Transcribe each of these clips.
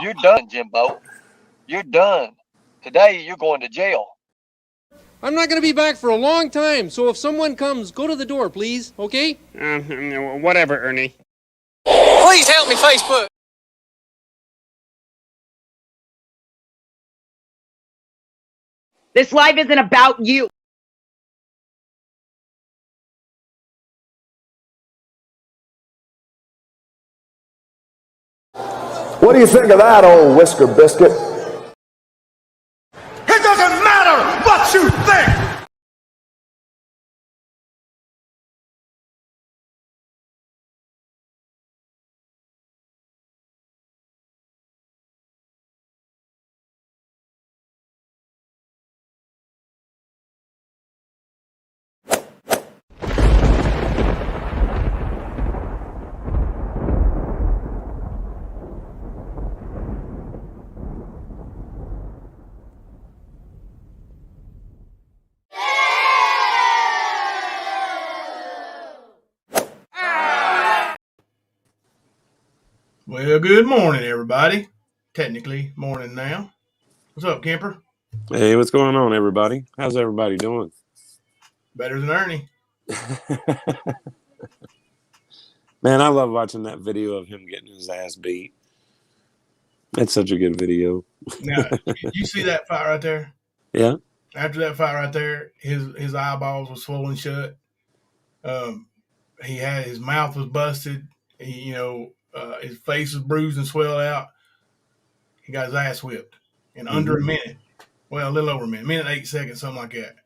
You're done, Jimbo. You're done. Today, you're going to jail. I'm not going to be back for a long time, so if someone comes, go to the door, please, okay? Whatever, Ernie. Please help me, Facebook! This life isn't about you. What do you think of that, old whisker biscuit? It doesn't matter what you think! Well, good morning, everybody. Technically, morning now. What's up, Kemper? Hey, what's going on, everybody? How's everybody doing? Better than Ernie. Man, I love watching that video of him getting his ass beat. That's such a good video. Now, you see that fight right there? Yeah. After that fight right there, his eyeballs were swollen shut. He had his mouth was busted. His face was bruised and swelled out. He got his ass whipped in under a minute. Well, a little over a minute 8 seconds, something like that.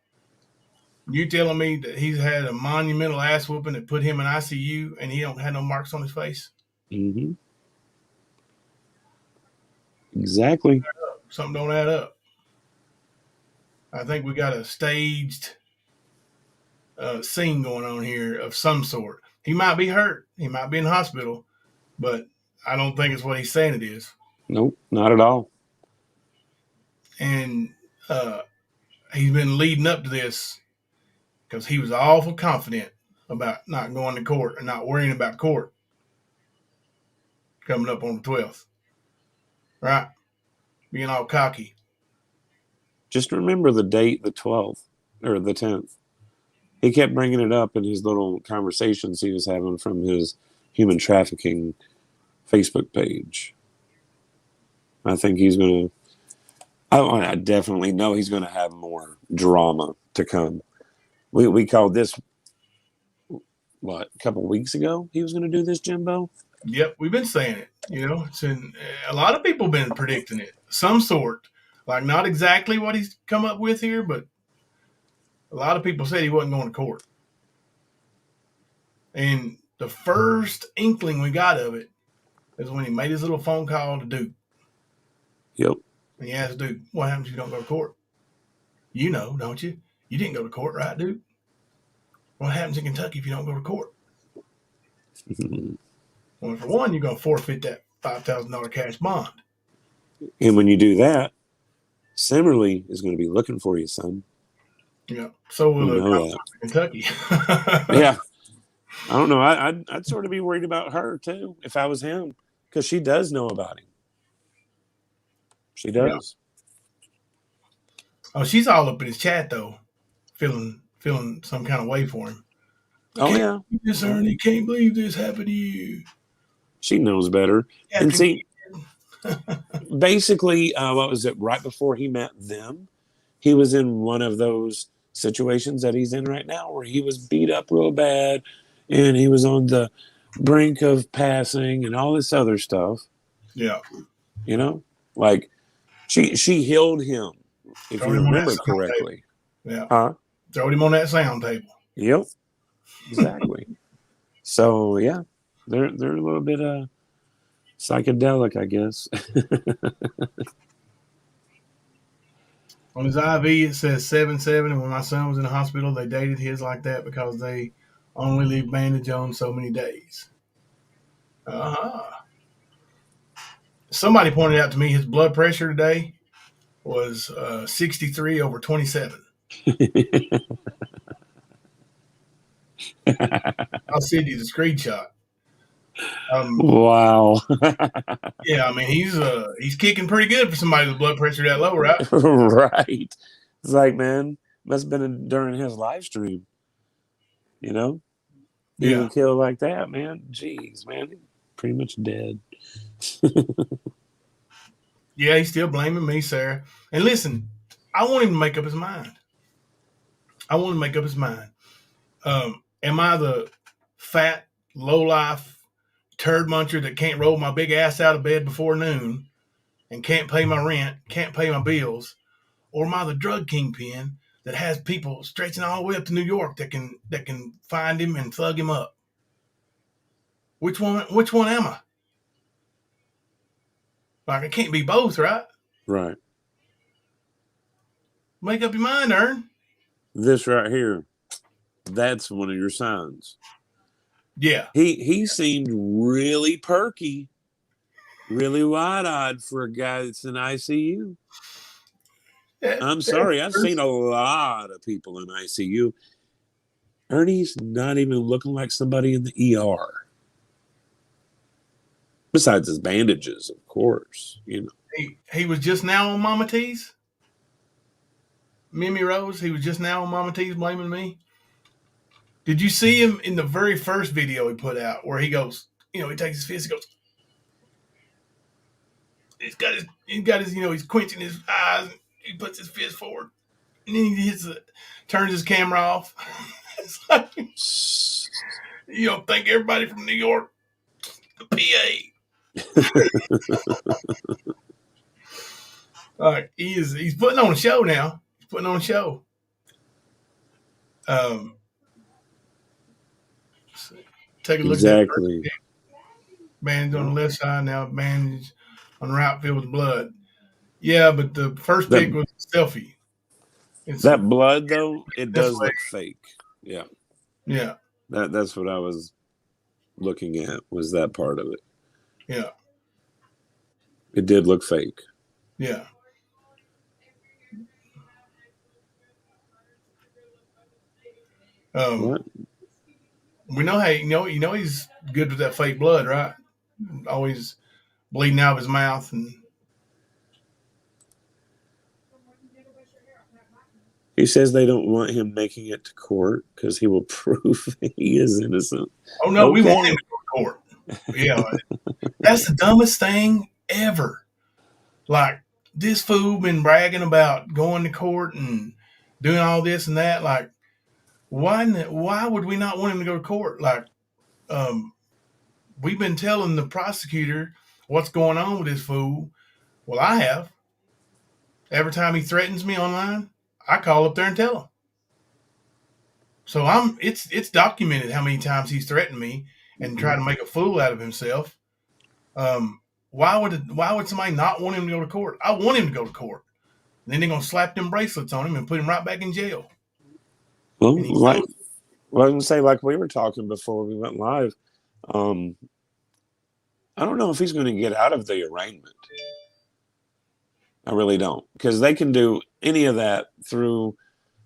You telling me that he's had a monumental ass whooping that put him in ICU and he don't have no marks on his face? Mm-hmm. Exactly. Something don't add up. I think we got a staged scene going on here of some sort. He might be hurt. He might be in hospital, but I don't think it's what he's saying it is. Nope, not at all. And he's been leading up to this because he was awful confident about not going to court and not worrying about court coming up on the 12th. Right? Being all cocky. Just remember the date, the 12th or the 10th. He kept bringing it up in his little conversations he was having from his human trafficking Facebook page. I think he's going to, I definitely know he's going to have more drama to come. We called this, a couple of weeks ago he was going to do this, Jimbo? Yep, we've been saying it. A lot of people have been predicting it. Some sort. Like not exactly what he's come up with here, but a lot of people said he wasn't going to court. And the first inkling we got of it is when he made his little phone call to Duke. Yep. And he asked Duke, what happens if you don't go to court? You know, don't you? You didn't go to court, right, Duke? What happens in Kentucky if you don't go to court? Well, for one, you're going to forfeit that $5,000 cash bond. And when you do that, Simmerly is going to be looking for you, son. Yeah. So will Kentucky. Yeah. I don't know. I'd sort of be worried about her, too, if I was him, because she does know about him. She does. Yeah. Oh, she's all up in his chat, though, feeling some kind of way for him. Yeah. This, Ernie, can't believe this happened to you. She knows better. And see, basically, what was it? Right before he met them, he was in one of those situations that he's in right now where he was beat up real bad and he was on the brink of passing and all this other stuff. Yeah. You know, like she healed him, if you remember correctly. Yeah. Huh? Throwed him on that sound table. Yep. Exactly. So yeah, they're a little bit psychedelic, I guess. On his IV, it says 7-7, and when my son was in the hospital, they dated his like that because they only leave bandage on so many days. Somebody pointed out to me his blood pressure today was 63/27. I'll send you the screenshot. Wow. Yeah, I mean he's kicking pretty good for somebody with blood pressure that low, right? Right. It's like, man, must have been during his live stream. You know, Yeah. even killed like that, man. Jeez, man, pretty much dead. Yeah, he's still blaming me, Sarah. And listen, I want him to make up his mind. I want him to make up his mind. Am I the fat, low-life turd muncher that can't roll my big ass out of bed before noon and can't pay my rent, can't pay my bills? Or am I the drug kingpin that has people stretching all the way up to New York that can find him and thug him up? Which one am I? Like, it can't be both, right? Right. Make up your mind, Ern. This right here, that's one of your signs. Yeah. He seemed really perky, really wide-eyed for a guy that's in ICU. I'm sorry, I've seen a lot of people in ICU. Ernie's not even looking like somebody in the ER. Besides his bandages, of course, you know. He was just now on Mama T's. Mimi Rose, he was just now on Mama T's blaming me. Did you see him in the very first video he put out where he goes, he takes his fist, he goes, he's got his, he's quenching his eyes, and he puts his fist forward, and then he turns his camera off. It's like, you don't think everybody from New York, the PA. He's putting on a show now. He's putting on a show. Take a look exactly. At that. Man's on the left side now. Man's on the right filled with blood. Yeah, but the first pick was a selfie. That blood, though, it does look fake. Yeah. Yeah. That's what I was looking at, was that part of it. Yeah. It did look fake. Yeah. What? We know how he's good with that fake blood, right? Always bleeding out of his mouth and. He says they don't want him making it to court because he will prove he is innocent. Oh no, we want him to go to court. Yeah, that's the dumbest thing ever. Like, this fool been bragging about going to court and doing all this and that. Like, why would we not want him to go to court? Like, we've been telling the prosecutor what's going on with this fool. Well, I have. Every time he threatens me online, I call up there and tell him. So it's documented how many times he's threatened me and tried to make a fool out of himself. Why would somebody not want him to go to court? I want him to go to court. And then they're gonna slap them bracelets on him and put him right back in jail. Well, I was gonna say, like we were talking before we went live, I don't know if he's going to get out of the arraignment. I really don't, because they can do any of that through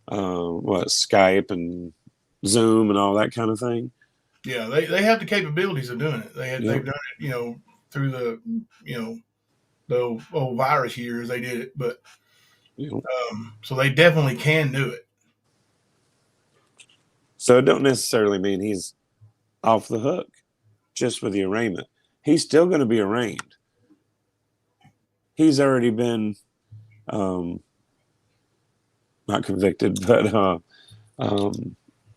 Skype and Zoom and all that kind of thing. Yeah, they have the capabilities of doing it. They've done it, through the the old virus years they did it, but so they definitely can do it. So it don't necessarily mean he's off the hook just with the arraignment. He's still going to be arraigned. He's already been not convicted, but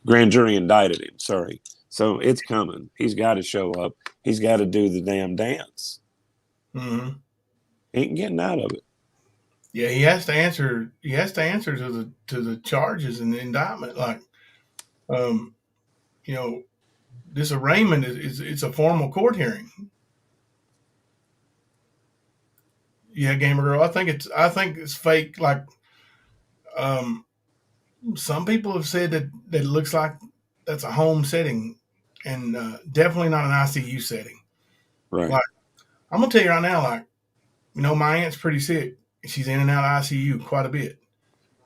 grand jury indicted him. Sorry. So it's coming. He's got to show up. He's got to do the damn dance. Mm-hmm. Ain't getting out of it. Yeah, he has to answer. He has to answer to the charges and the indictment. Like, this arraignment it's a formal court hearing. Yeah, Gamer Girl. I think it's fake. Like, some people have said that it looks like that's a home setting, and definitely not an ICU setting. Right. Like, I'm gonna tell you right now. Like, my aunt's pretty sick. She's in and out of ICU quite a bit.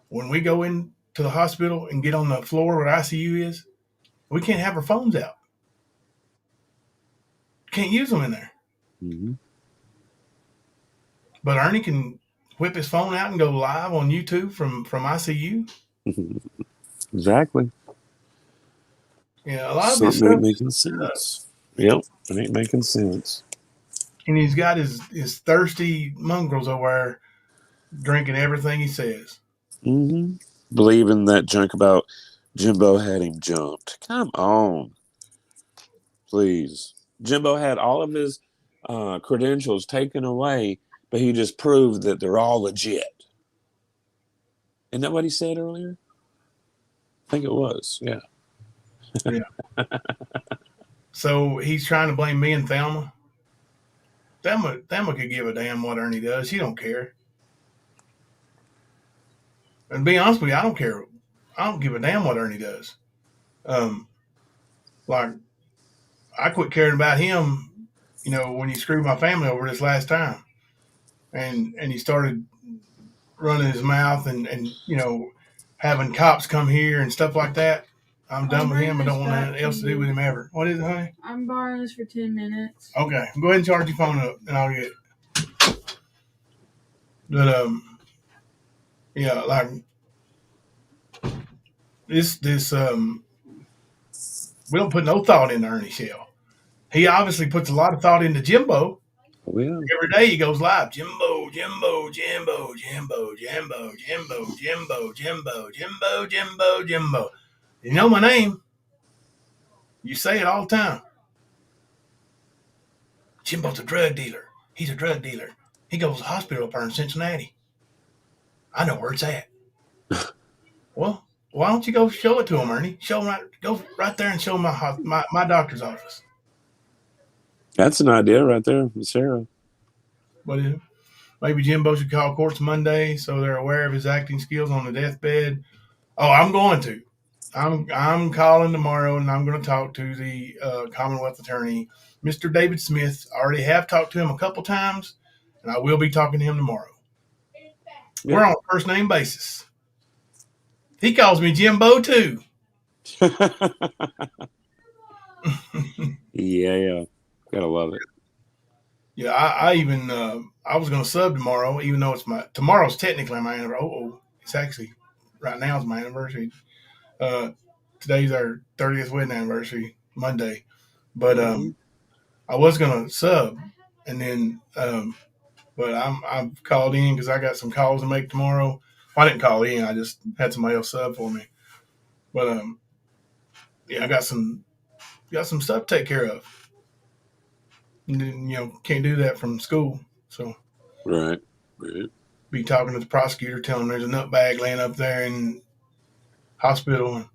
When we go into the hospital and get on the floor where ICU is, we can't have our phones out. can't use them in there. Mm-hmm. But Ernie can whip his phone out and go live on YouTube from ICU. Exactly. Yeah, a lot of this Something ain't stuff. making sense. Yep, it ain't making sense. And he's got his thirsty mongrels over there drinking everything he says. Mm-hmm. Believing that junk about Jimbo had him jumped. Come on. Please. Jimbo had all of his credentials taken away, but he just proved that they're all legit. Isn't that what he said earlier? I think it was, yeah. Yeah. So he's trying to blame me and Thelma. Thelma could give a damn what Ernie does. She don't care. And to be honest with you, I don't care. I don't give a damn what Ernie does. Like, I quit caring about him, when he screwed my family over this last time. And he started running his mouth and having cops come here and stuff like that. I'm done with him. I don't want anything else to do with him ever. What is it, honey? I'm borrowing this for 10 minutes. Okay. Go ahead and charge your phone up and I'll get it. But, yeah, like this, we don't put no thought into Ernie Shell. He obviously puts a lot of thought into Jimbo. Oh, yeah. Every day he goes live. Jimbo, Jimbo, Jimbo, Jimbo, Jimbo, Jimbo, Jimbo, Jimbo, Jimbo, Jimbo, Jimbo. You know my name. You say it all the time. Jimbo's a drug dealer. He's a drug dealer. He goes to the hospital up there in Cincinnati. I know where it's at. Well, why don't you go show it to him, Ernie? Go right there and show him my doctor's office. That's an idea right there, Sarah. What is it? Maybe Jimbo should call courts Monday so they're aware of his acting skills on the deathbed. Oh, I'm going to. I'm calling tomorrow and I'm going to talk to the Commonwealth attorney, Mr. David Smith. I already have talked to him a couple times, and I will be talking to him tomorrow. Yeah. We're on a first name basis. He calls me Jimbo too. Yeah. Gotta love it. Yeah, I even I was gonna sub tomorrow, even though tomorrow's technically my anniversary. It's actually right now is my anniversary. Today's our 30th wedding anniversary, Monday. But I was gonna sub, and then but I've called in because I got some calls to make tomorrow. Well, I didn't call in; I just had somebody else sub for me. But yeah, I got some stuff to take care of. And, can't do that from school. So right. Be talking to the prosecutor, telling him there's a nut bag laying up there in hospital. And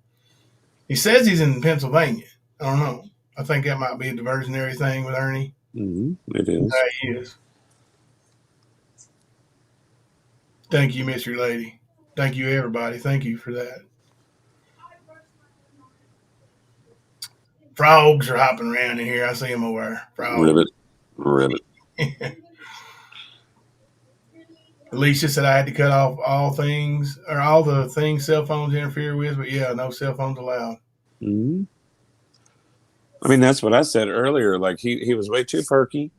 he says he's in Pennsylvania. I don't know. I think that might be a diversionary thing with Ernie. Mm-hmm. It is. He is. Thank you, Mystery Lady. Thank you, everybody. Thank you for that. Frogs are hopping around in here. I see them over there. Frogs. Ribbit. Alicia said I had to cut off all the things cell phones interfere with, but yeah, no cell phones allowed. Mm-hmm. I mean, that's what I said earlier. Like he was way too perky,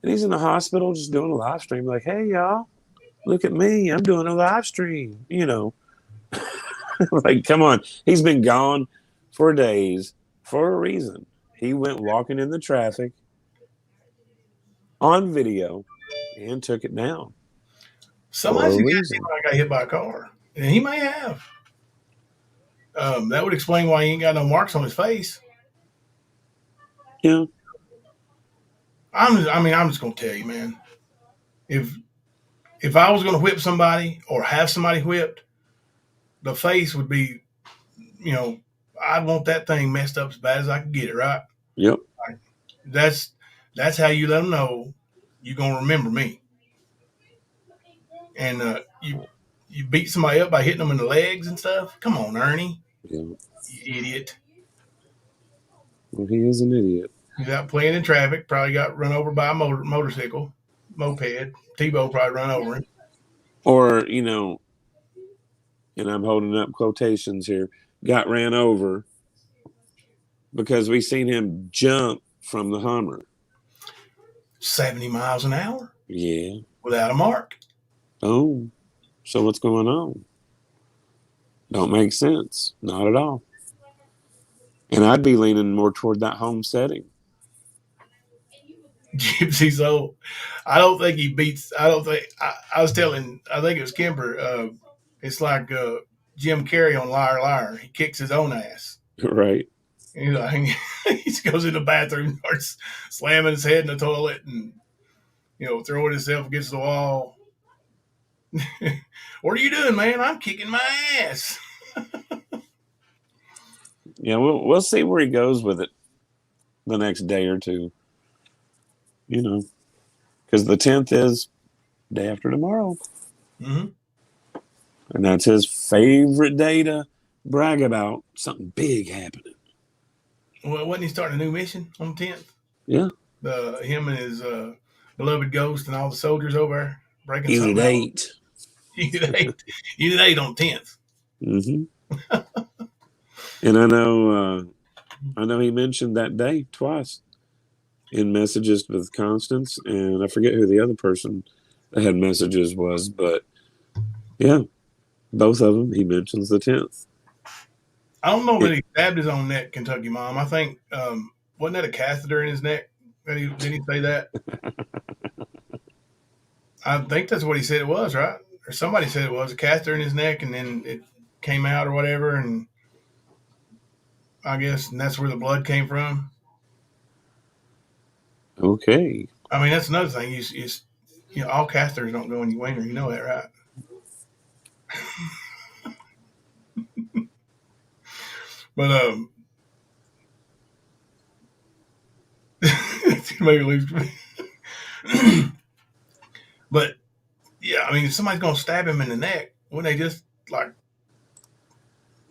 and he's in the hospital just doing a live stream. Like, hey y'all, look at me, I'm doing a live stream. Like, come on, he's been gone for days for a reason. He went walking in the traffic on video and took it down. Somebody suggested I got hit by a car, and he may have. That would explain why he ain't got no marks on his face. Yeah. I'm just gonna tell you, man. If I was gonna whip somebody or have somebody whipped, the face would be, I'd want that thing messed up as bad as I could get it. Right? Yep. That's how you let them know you're gonna remember me. And you beat somebody up by hitting them in the legs and stuff. Come on, Ernie. Yeah. You idiot. Well, he is an idiot. He's out playing in traffic. Probably got run over by a motorcycle, moped. Tebow probably run over him. Or, and I'm holding up quotations here, got ran over because we seen him jump from the Hummer. 70 miles an hour Yeah. without a mark. Oh, so what's going on? Don't make sense. Not at all. And I'd be leaning more toward that home setting. Gypsy Soul. I don't think he beats. I don't think. I was telling. I think it was Kemper. It's like Jim Carrey on Liar Liar. He kicks his own ass. Right. He's like, he just goes in the bathroom, starts slamming his head in the toilet, and throwing himself against the wall. What are you doing, man? I'm kicking my ass. Yeah, we'll see where he goes with it the next day or two. Because the 10th is day after tomorrow. Mm-hmm. And that's his favorite day to brag about something big happening. Well, wasn't he starting a new mission on the 10th? Yeah. Him and his beloved ghost and all the soldiers over there breaking Unit something 8. Unit 8. Unit 8 on 10th. Mm-hmm. And I know he mentioned that day twice in messages with Constance, and I forget who the other person that had messages was, but yeah, both of them, he mentions the 10th. I don't know that he stabbed his own neck, Kentucky Mom. I think, wasn't that a catheter in his neck? Didn't he say that? I think that's what he said it was, right? Or somebody said it was a catheter in his neck, and then it came out or whatever, and I guess and that's where the blood came from. Okay. I mean, that's another thing. All catheters don't go in your wiener. You know that, right? But maybe leave. But yeah, I mean, if somebody's gonna stab him in the neck, wouldn't they just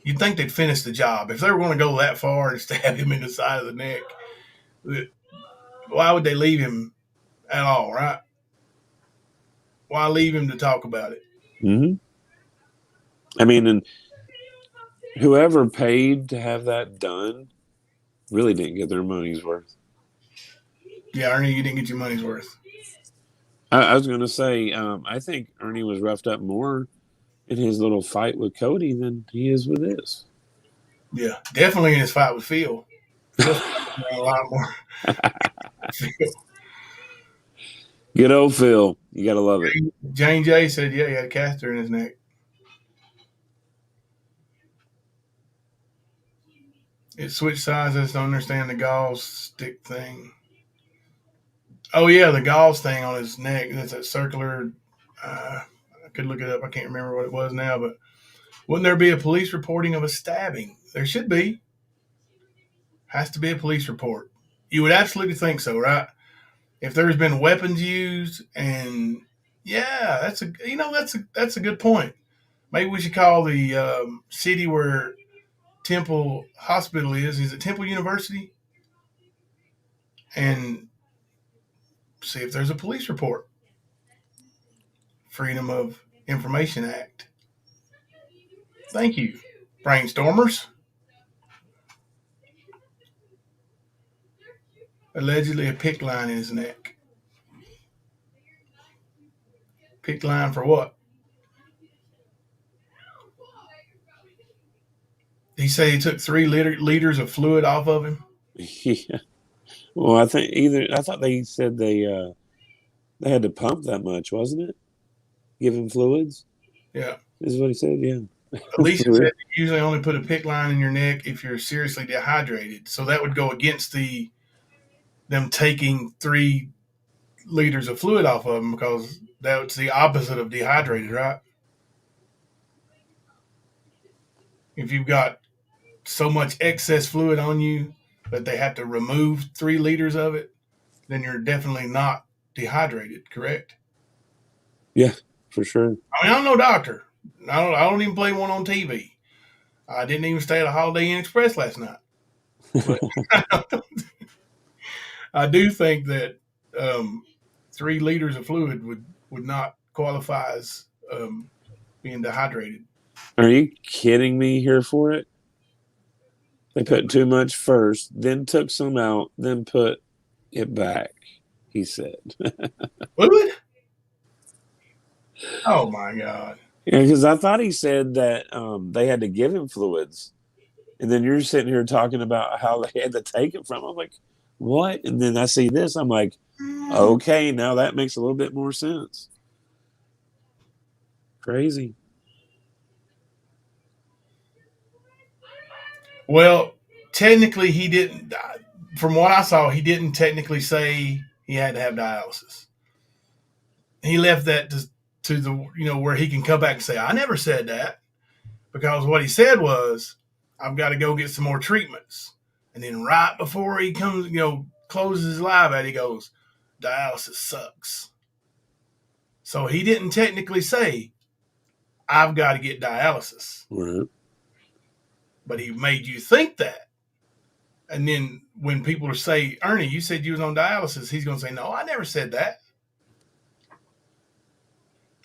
you'd think they'd finish the job if they were going to go that far and stab him in the side of the neck? Why would they leave him at all, right? Why leave him to talk about it? Mm-hmm. I mean, and whoever paid to have that done really didn't get their money's worth. Yeah, Ernie, you didn't get your money's worth. I was going to say, I think Ernie was roughed up more in his little fight with Cody than he is with this. Yeah, definitely in his fight with Phil. Phil's a lot more. Good old Phil. You got to love it. Jane J said, yeah, he had a catheter in his neck. It switched sides. I just don't understand the gauze stick thing. Oh, yeah, the gauze thing on his neck. That's that circular. I could look it up. I can't remember what it was now, but wouldn't there be a police reporting of a stabbing? There should be. Has to be a police report. You would absolutely think so, right? If there's been weapons used, and yeah, that's a good point. Maybe we should call the city where Temple Hospital is. Is it Temple University? And see if there's a police report. Freedom of Information Act. Thank you, brainstormers. Allegedly a PIC line in his neck. PIC line for what? He said he took 3 liters of fluid off of him. Yeah. Well, I thought they said they had to pump that much, wasn't it? Give him fluids. Yeah. This is what he said. Yeah. Alicia said you usually only put a PIC line in your neck if you're seriously dehydrated. So that would go against them taking 3 liters of fluid off of them, because that's the opposite of dehydrated, right? If you've got so much excess fluid on you that they have to remove 3 liters of it, then you're definitely not dehydrated, correct? Yeah, for sure. I mean, I'm no doctor. I don't even play one on TV. I didn't even stay at a Holiday Inn Express last night. But I do think that 3 liters of fluid would not qualify as being dehydrated. Are you kidding me here for it? They put too much first, then took some out, then put it back. he said. Fluid? Oh my God. Yeah, because I thought he said that they had to give him fluids. And then you're sitting here talking about how they had to take it from him. I'm like, what? And then I see this. I'm like, okay, now that makes a little bit more sense. Crazy. Well, technically, he didn't. From what I saw, he didn't technically say he had to have dialysis. He left that to the where he can come back and say, "I never said that," because what he said was, "I've got to go get some more treatments." And then right before he comes, closes his live out, he goes, "Dialysis sucks." So he didn't technically say, "I've got to get dialysis," Right. but he made you think that. And then when people say, "Ernie, you said you was on dialysis," he's going to say, "No, I never said that."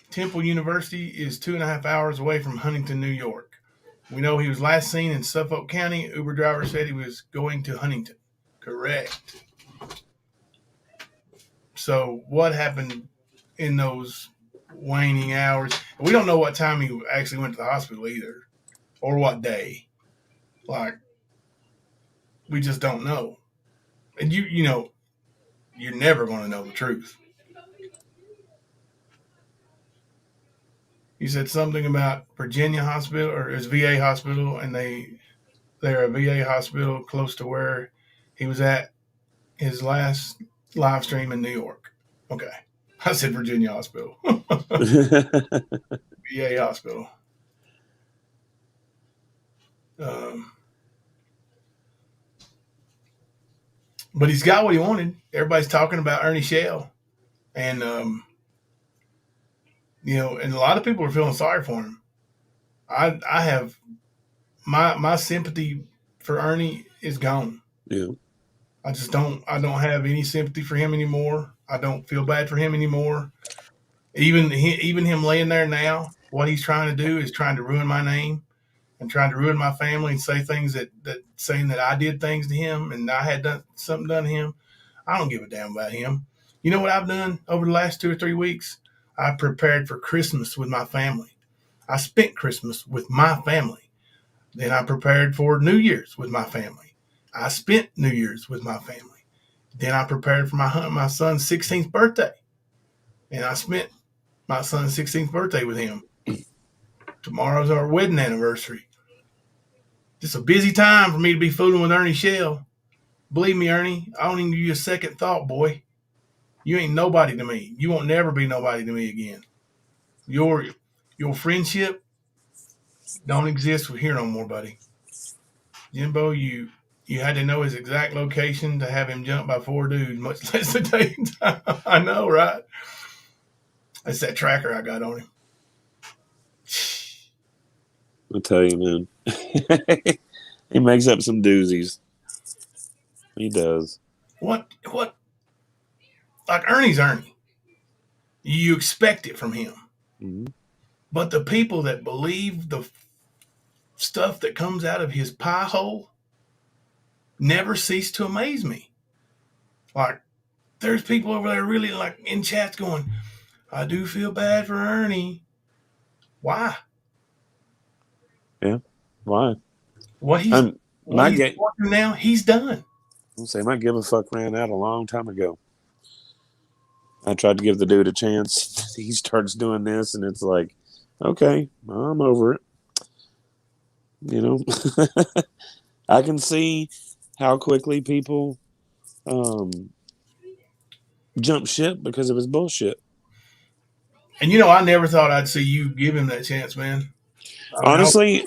Temple University is 2.5 hours away from Huntington, New York. We know he was last seen in Suffolk County. Uber driver said he was going to Huntington. Correct. So what happened in those waning hours? We don't know what time he actually went to the hospital either, or what day. Like, we just don't know. And you're never going to know the truth. You said something about Virginia Hospital, or his VA hospital, and they're a VA hospital close to where he was at his last live stream in New York. Okay. I said Virginia Hospital. VA hospital. But he's got what he wanted. Everybody's talking about Ernie Shell. And, and a lot of people are feeling sorry for him. I have my sympathy for Ernie is gone. Yeah. I don't have any sympathy for him anymore. I don't feel bad for him anymore. Even him laying there now, what he's trying to do is trying to ruin my name and trying to ruin my family and say things that saying that I did things to him and I had done something done to him. I don't give a damn about him. You know what I've done over the last 2 or 3 weeks? I prepared for Christmas with my family. I spent Christmas with my family. Then I prepared for New Year's with my family. I spent New Year's with my family. Then I prepared for my son's 16th birthday. And I spent my son's 16th birthday with him. Tomorrow's our wedding anniversary. Just a busy time for me to be fooling with Ernie Shell. Believe me, Ernie, I don't even give you a second thought, boy. You ain't nobody to me. You won't never be nobody to me again. Your friendship don't exist here no more, buddy. Jimbo, you had to know his exact location to have him jump by 4 dudes, much less the day and time. I know, right? That's that tracker I got on him. I'll tell you, man. He makes up some doozies. He does. What? Like Ernie's Ernie. You expect it from him. Mm-hmm. But the people that believe the stuff that comes out of his pie hole never cease to amaze me. Like, there's people over there really like in chats going, "I do feel bad for Ernie." Why? Yeah. Why? What he's working now, he's done. I'll say my give a fuck ran out a long time ago. I tried to give the dude a chance. He starts doing this, and it's like, okay, I'm over it. I can see how quickly people jump ship because of his bullshit. And I never thought I'd see you give him that chance, man. Honestly,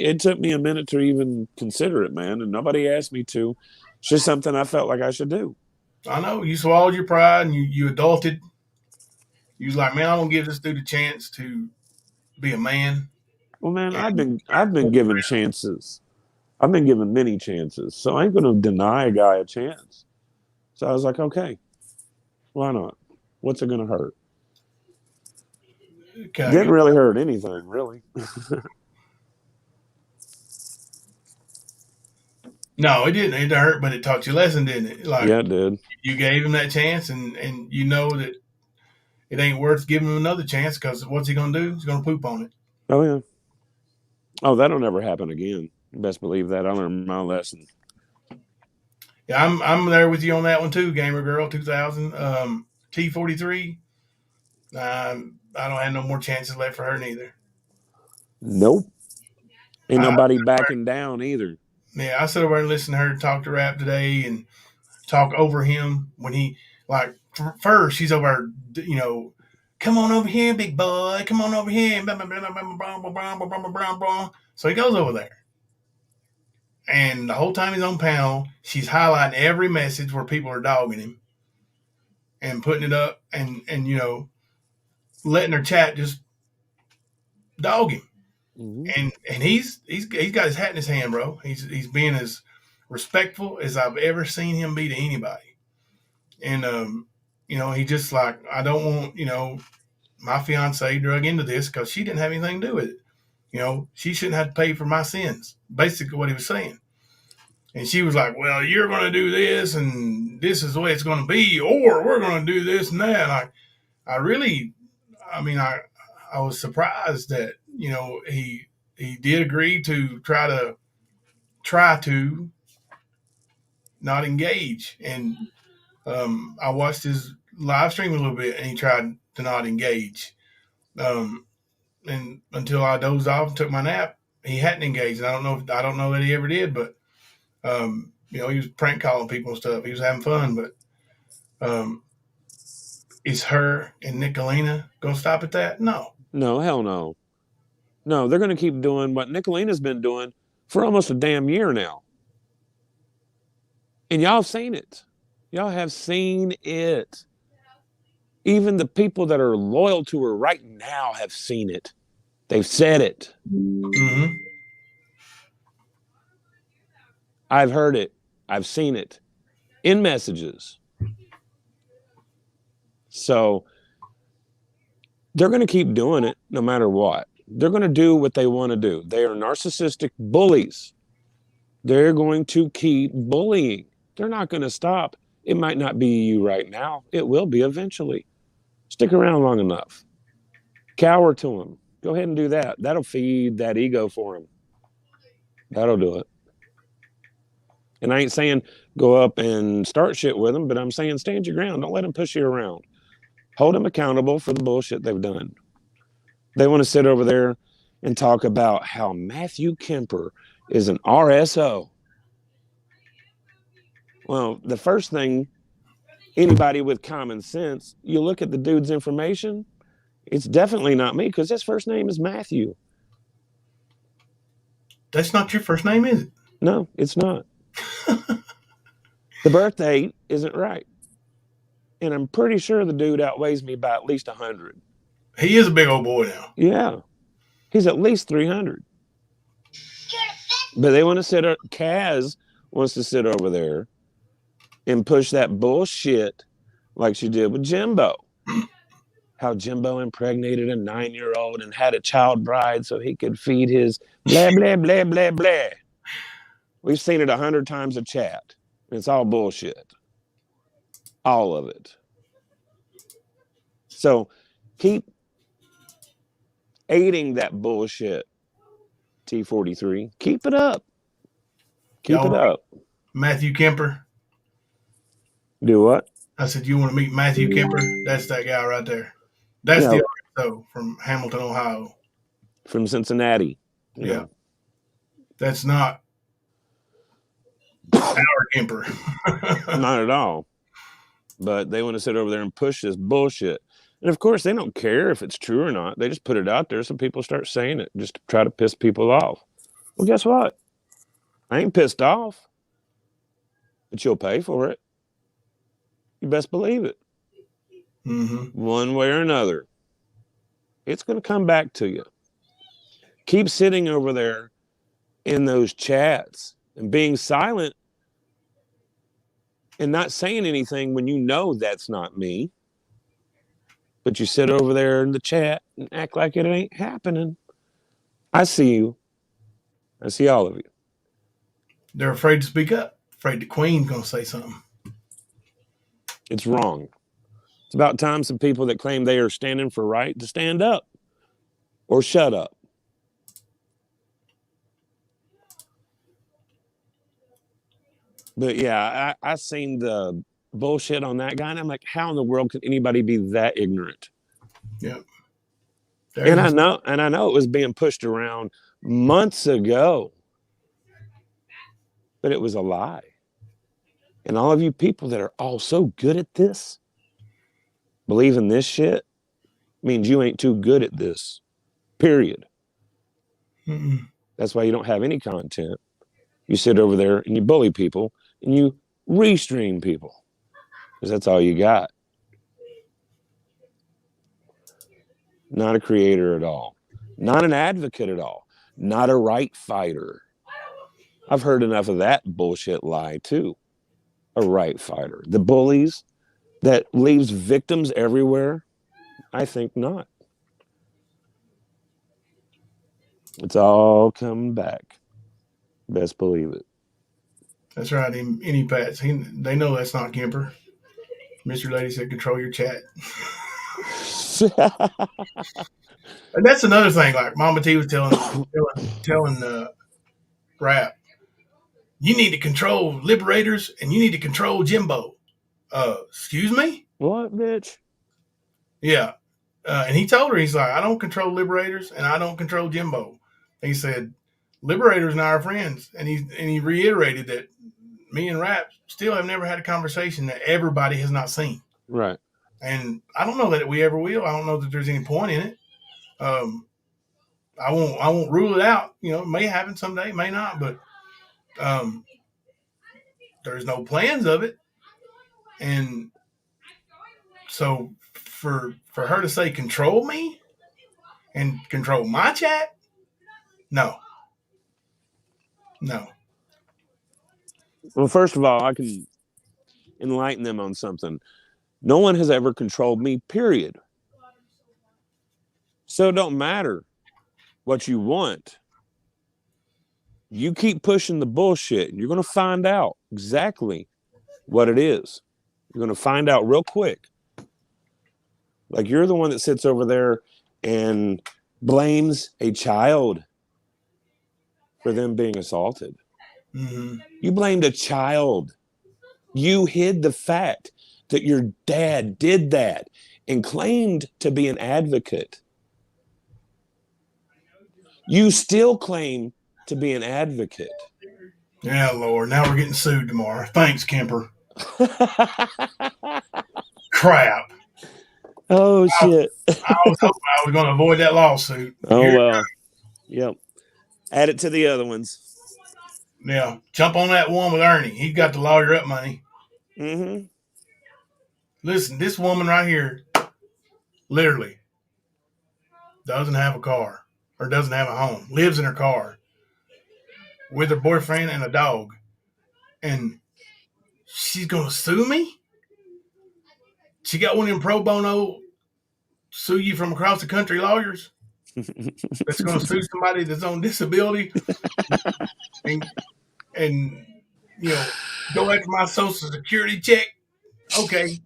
it took me a minute to even consider it, man, and nobody asked me to. It's just something I felt like I should do. I know you swallowed your pride and you adulted. You was like, man, I'm gonna give this dude a chance to be a man. Well, man, I've been given chances. I've been given many chances, so I ain't gonna deny a guy a chance. So I was like, okay, why not? What's it gonna hurt? Okay. Didn't really hurt anything, really. No, it didn't. It didn't hurt, but it taught you a lesson, didn't it? Like, Yeah, it did. you gave him that chance, and you know that it ain't worth giving him another chance because what's he going to do? He's going to poop on it. Oh, yeah. Oh, that'll never happen again. You best believe that. I learned my lesson. Yeah, I'm there with you on that one too, Gamer Girl 2000. T43. I don't have no more chances left for her neither. Nope. Ain't nobody backing down either. Yeah, I sit over and listen to her talk to rap today and talk over him when he, like, first she's over, you know, come on over here, big boy, come on over here. So he goes over there. And the whole time he's on panel, she's highlighting every message where people are dogging him and putting it up and you know, letting her chat just dog him. Mm-hmm. And he's got his hat in his hand, bro. He's being as respectful as I've ever seen him be to anybody. And you know, he just like, I don't want, you know, my fiance drug into this because she didn't have anything to do with it. You know, she shouldn't have to pay for my sins. Basically what he was saying. And she was like, well, you're going to do this and this is the way it's going to be, or we're going to do this and that. And I was surprised that, you know, he did agree to try to not engage. And I watched his live stream a little bit and he tried to not engage. And until I dozed off and took my nap, he hadn't engaged. And I don't know that he ever did, but you know, he was prank calling people and stuff. He was having fun, but is her and Nicolina going to stop at that? No. No, hell no. No, they're going to keep doing what Nicolina's been doing for almost a damn year now. And y'all have seen it. Y'all have seen it. Even the people that are loyal to her right now have seen it. They've said it. Mm-hmm. I've heard it. I've seen it in messages. So they're going to keep doing it no matter what. They're going to do what they want to do. They are narcissistic bullies. They're going to keep bullying. They're not going to stop. It might not be you right now. It will be eventually. Stick around long enough. Cower to them. Go ahead and do that. That'll feed that ego for them. That'll do it. And I ain't saying go up and start shit with them, but I'm saying stand your ground. Don't let them push you around. Hold them accountable for the bullshit they've done. They want to sit over there and talk about how Matthew Kemper is an RSO. Well, the first thing, anybody with common sense, you look at the dude's information, it's definitely not me because his first name is Matthew. That's not your first name, is it? No, it's not. The birth date isn't right. And I'm pretty sure the dude outweighs me by at least 100. He is a big old boy now. Yeah. He's at least 300. But they want to sit, Kaz wants to sit over there and push that bullshit like she did with Jimbo. How Jimbo impregnated a 9-year-old and had a child bride so he could feed his blah, blah, blah, blah, blah. We've seen it 100 times in chat. It's all bullshit. All of it. So keep aiding that bullshit, T43. Keep it up. Keep it up. Matthew Kemper. Do what? I said, you want to meet Matthew Kemper? That's that guy right there. That's the RSO from Hamilton, Ohio. From Cincinnati. Yeah. That's not our Kemper. Not at all. But they want to sit over there and push this bullshit. And of course, they don't care if it's true or not. They just put it out there so people start saying it just to try to piss people off. Well, guess what? I ain't pissed off. But you'll pay for it. You best believe it. Mm-hmm. One way or another. It's going to come back to you. Keep sitting over there in those chats and being silent and not saying anything when you know that's not me. But you sit over there in the chat and act like it ain't happening. I see you. I see all of you. They're afraid to speak up. Afraid the Queen's going to say something. It's wrong. It's about time some people that claim they are standing for right to stand up or shut up. But yeah, I seen the bullshit on that guy, and I'm like, how in the world could anybody be that ignorant? Yep. And I know it was being pushed around months ago, but it was a lie. And all of you people that are all so good at this, believing this shit, means you ain't too good at this. Period. Mm-mm. That's why you don't have any content. You sit over there and you bully people and you restream people, because that's all you got. Not a creator at all. Not an advocate at all. Not a right fighter. I've heard enough of that bullshit lie too. A right fighter. The bullies that leaves victims everywhere? I think not. It's all coming back. Best believe it. That's right. Any Pats. They know that's not Kemper. Mr. Lady said, control your chat. And that's another thing. Like Mama T was telling Rap, you need to control liberators and you need to control Jimbo. Excuse me? What, bitch? Yeah. And he told her, he's like, I don't control liberators and I don't control Jimbo. And he said, liberators and I are friends. And he reiterated that me and Rap still have never had a conversation that everybody has not seen. Right. And I don't know that we ever will. I don't know that there's any point in it. I won't rule it out. You know, it may happen someday, it may not, but there's no plans of it. And so for her to say control me and control my chat, no. Well, first of all, I can enlighten them on something. No one has ever controlled me, period. So it don't matter what you want. You keep pushing the bullshit, and you're going to find out exactly what it is. You're going to find out real quick. Like, you're the one that sits over there and blames a child for them being assaulted. Mm-hmm. You blamed a child. You hid the fact that your dad did that and claimed to be an advocate. You still claim to be an advocate. Yeah, Lord. Now we're getting sued tomorrow. Thanks, Kemper. Crap. Oh, shit. I was hoping I was going to avoid that lawsuit. Oh, well. Yep. Add it to the other ones. Yeah. Jump on that one with Ernie. He got the lawyer up money. Mm-hmm. Listen, this woman right here literally doesn't have a car or doesn't have a home, lives in her car with her boyfriend and a dog. And she's going to sue me? She got one of them pro bono sue you from across the country lawyers that's going to sue somebody that's on disability and you know, go after my social security check. Okay.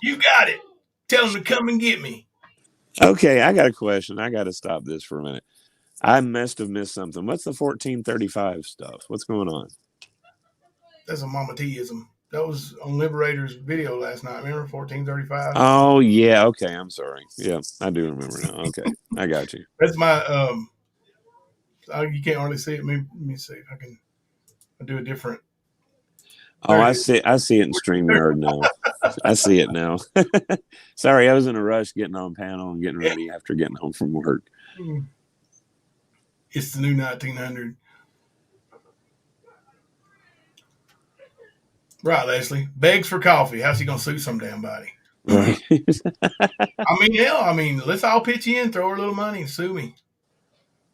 You got it. Tell them to come and get me. Okay, I got a question. I got to stop this for a minute. I must have missed something. What's the 1435 stuff? What's going on? That's a Mama T-ism. That was on Liberator's video last night. Remember 1435? Oh, yeah. Okay, I'm sorry. Yeah, I do remember now. Okay, I got you. That's my, you can't hardly see it. Let me see if I can do a different. Oh, I see it in StreamYard now. I see it now. Sorry, I was in a rush getting on panel and getting ready after getting home from work. It's the new 1900. Right, Leslie. Begs for coffee. How's he going to sue some damn body? Right. I mean, let's all pitch in, throw her a little money and sue me.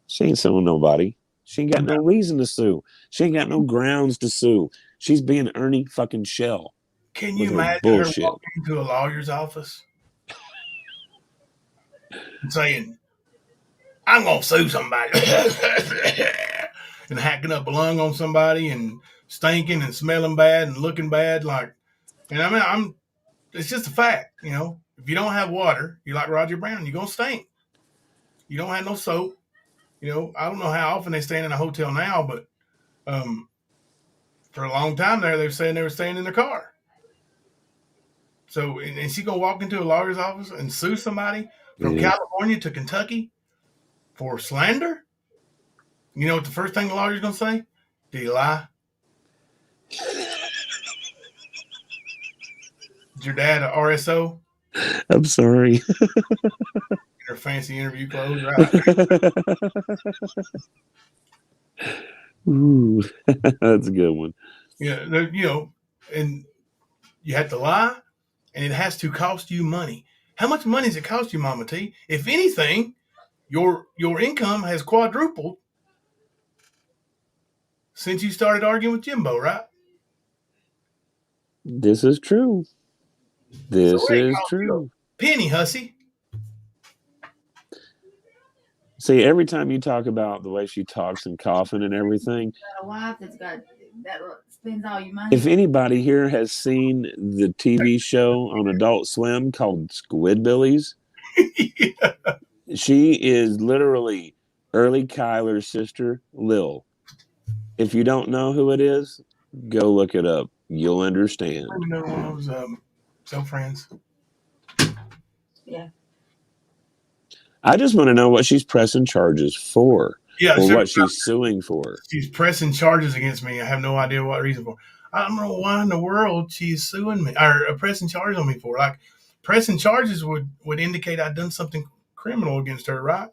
She ain't suing nobody. She ain't got no reason to sue. She ain't got no grounds to sue. She's being Ernie fucking Shell. Can you imagine her walking into a lawyer's office and saying, I'm going to sue somebody. and hacking up a lung on somebody and stinking and smelling bad and looking bad. It's just a fact, you know. If you don't have water, you're like Roger Brown, you're going to stink. You don't have no soap. You know, I don't know how often they staying in a hotel now, but for a long time there, they were saying they were staying in their car. So, and she going to walk into a lawyer's office and sue somebody from California to Kentucky for slander? You know what the first thing the lawyer's going to say? Do you lie? Is your dad an RSO? I'm sorry. Her fancy interview clothes, right? Ooh, that's a good one. Yeah, you know, and you have to lie, and it has to cost you money. How much money does it cost you, Mama T? If anything, your income has quadrupled since you started arguing with Jimbo, right? This is true. This is true. Penny, hussy. See, every time you talk about the way she talks and coughing and everything, A wife that spends all your money. if anybody here has seen the TV show on Adult Swim called Squidbillies, Yeah. she is literally Early Kyler's sister, Lil. If you don't know who it is, go look it up. You'll understand. I know one of those so friends. Yeah. I just want to know what she's pressing charges for, Yeah, or sure. what she's suing for. She's pressing charges against me. I have no idea what reason for. I don't know why in the world she's suing me or pressing charges on me for. Like, pressing charges would indicate I'd done something criminal against her, right?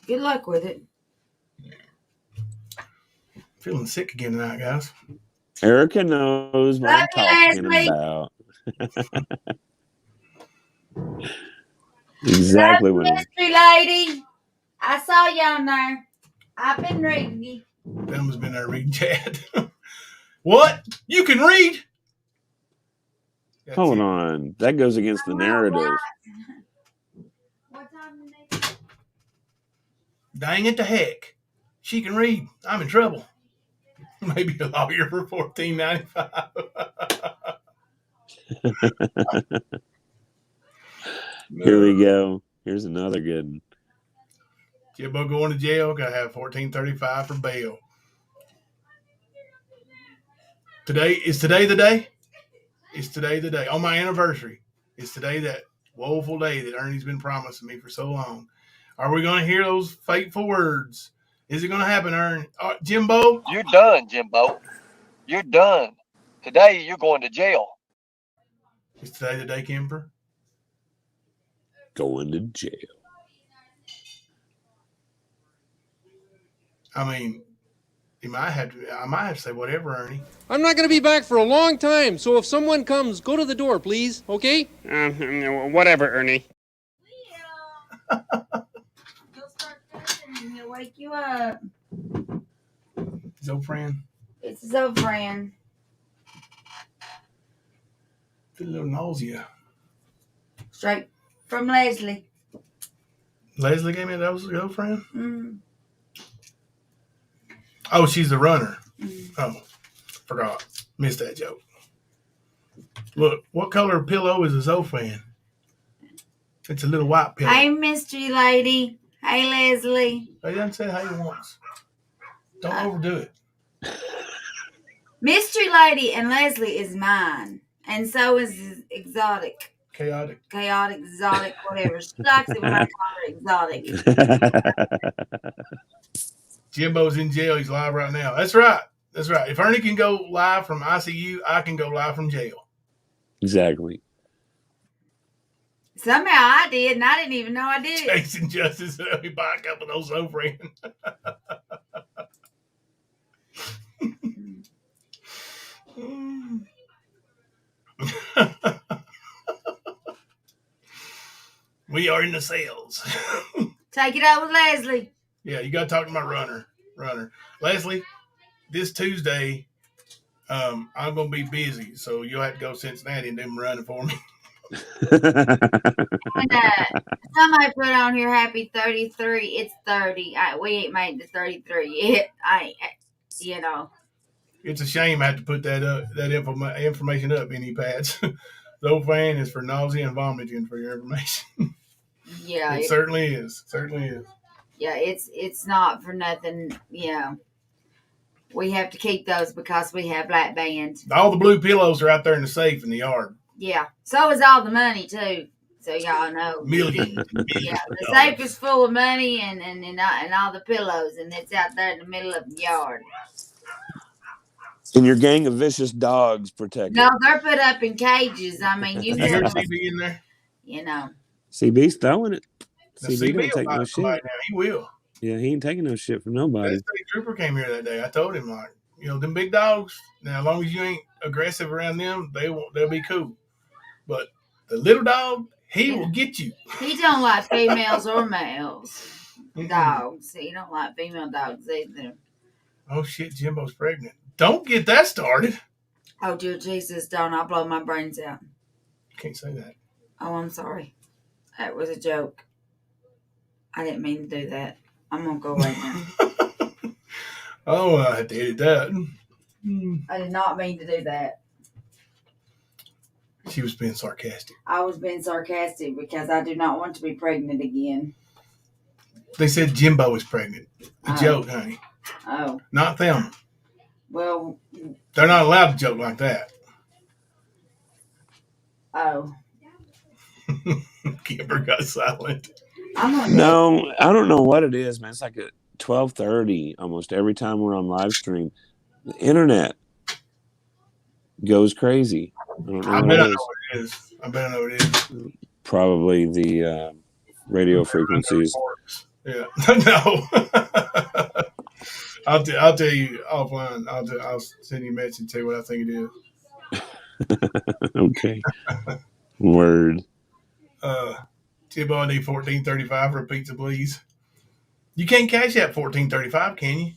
Good luck with it. Feeling sick again tonight, guys. Erica knows what I'm talking about. Exactly what I'm. Mystery lady. I saw you on there. I've been reading you. Thelma's been there reading chat. What? You can read? That's Hold it. on. That goes against the narrative. What time is it? Dang it to heck. She can read. I'm in trouble. Maybe a lawyer for $14.95. Here we go. Here's another good one. Jimbo going to jail. Gotta have $14.35 for bail. Is today the day? It's today the day. On my anniversary. It's today that woeful day that Ernie's been promising me for so long. Are we going to hear those fateful words? Is it going to happen, Ernie? Jimbo? You're done, Jimbo. You're done. Today you're going to jail. Is today the day, Kemper? Going to jail. I mean, I might have to say whatever, Ernie. I'm not going to be back for a long time, so if someone comes, go to the door, please, okay? Whatever, Ernie. He'll start cussing and he'll wake you up. His old friend. It's his old friend. Feel a little nausea. Straight from Leslie. Leslie gave me that was his girlfriend? Mm. Oh, she's the runner. Mm. Oh, forgot. Missed that joke. Look, what color pillow is a Zofran? It's a little white pillow. Hey, mystery lady. Hey, Leslie. He doesn't say hey once. Don't overdo it. Mystery lady and Leslie is mine. And so is exotic. Chaotic. Exotic, whatever. She likes it when I call her exotic. Jimbo's in jail. He's live right now. That's right. That's right. If Ernie can go live from ICU, I can go live from jail. Exactly. Somehow I did, and I didn't even know I did it. Chasing justice. Let me buy a couple of those Zofran. We are in the cells. Take it out with Leslie. Yeah, you got to talk to my runner. Leslie, this Tuesday, I'm going to be busy, so you'll have to go to Cincinnati and do them running for me. And, somebody put on here happy 33. It's 30. We ain't made the 33 yet. You know. It's a shame I had to put that information up, any pads. The old fan is for nausea and vomiting for your information. Yeah. It certainly is. Certainly is. Yeah, it's not for nothing, you know. We have to keep those because we have black bands. All the blue pillows are out there in the safe in the yard. Yeah. So is all the money too. So y'all know. Millions. Yeah, the safe is full of money and all the pillows, and it's out there in the middle of the yard. And your gang of vicious dogs protect No, it. they're put up in cages. I mean, you You hear know, CB in there? you know. CB's throwing it. The CB don't will take no fight somebody shit. now. He will. Yeah, he ain't taking no shit from nobody. That state trooper came here that day. I told him, like, you know, them big dogs, now as long as you ain't aggressive around them, they'll be cool. But the little dog, he will get you. He don't like females or males. Dogs. He don't like female dogs either. Oh shit, Jimbo's pregnant. Don't get that started. Oh dear Jesus, don't. I'll blow my brains out. Can't say that. Oh, I'm sorry. That was a joke. I didn't mean to do that. I'm going to go right now. Oh, I had to edit that. I did not mean to do that. She was being sarcastic. I was being sarcastic because I do not want to be pregnant again. They said Jimbo was pregnant. A joke, honey. Oh. Not them. Well. They're not allowed to joke like that. Oh. Kemper got silent. No, I don't know what it is, man. It's like at 12:30 almost every time we're on live stream. The internet goes crazy. I bet I know what it is. I bet I know what it is. Probably the radio frequencies. Yeah. No. I'll tell you offline. I'll send you a message and tell you what I think it is. Okay. Word. Jimbo, I need $14.35 for a pizza, please. You can't cash that $14.35, can you?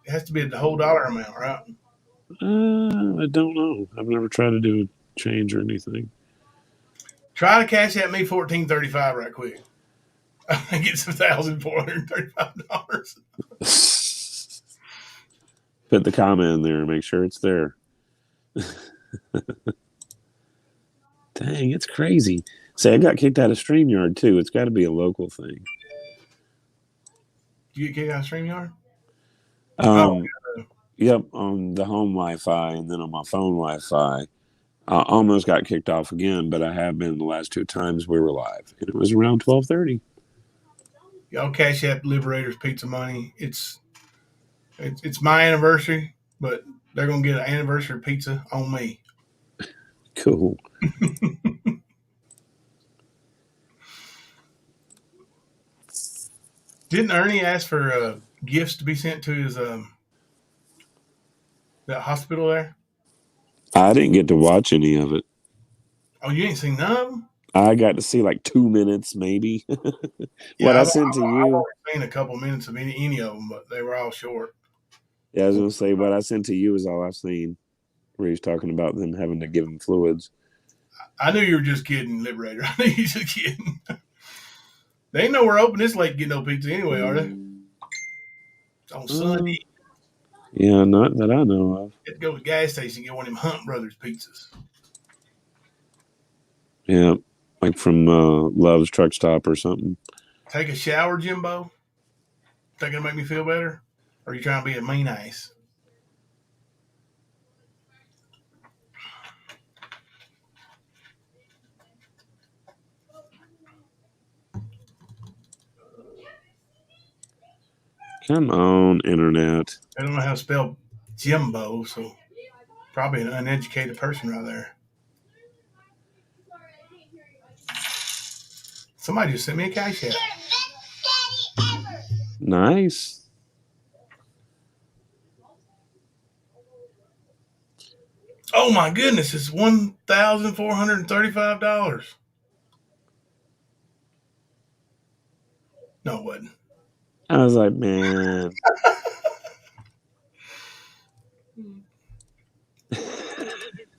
It has to be the whole dollar amount, right? I don't know. I've never tried to do a change or anything. Try to cash at me $14.35 right quick. I think it's $1,435. Put the comment in there and make sure it's there. Dang, it's crazy. Say, I got kicked out of StreamYard too. It's got to be a local thing. Did you get kicked out of StreamYard? Yep, on the home Wi-Fi and then on my phone Wi-Fi. I almost got kicked off again, but I have been the last two times we were live. And it was around 12:30. Y'all cash app Liberators pizza money. It's my anniversary, but they're going to get an anniversary pizza on me. Cool. Didn't Ernie ask for gifts to be sent to his that hospital there? I didn't get to watch any of it. Oh, you ain't seen none of them? I got to see like 2 minutes, maybe. Yeah, I sent to you. I've only seen a couple minutes of any of them, but they were all short. Yeah, I was going to say, what I sent to you is all I've seen, where he's talking about them having to give him fluids. I knew you were just kidding, Liberator. I knew you were just kidding. They ain't nowhere open this late to get no pizza anyway, are they? It's on Sunday. Yeah, not that I know of. You have to go to the gas station and get one of them Hunt Brothers pizzas. Yeah, like from Love's Truck Stop or something. Take a shower, Jimbo? Think it'll make me feel better? Or are you trying to be a mean ass? Come on, internet. I don't know how to spell Jimbo, so probably an uneducated person right there. Somebody just sent me a cash app. Nice. Oh my goodness, it's $1,435. No, it wasn't. I was like, man.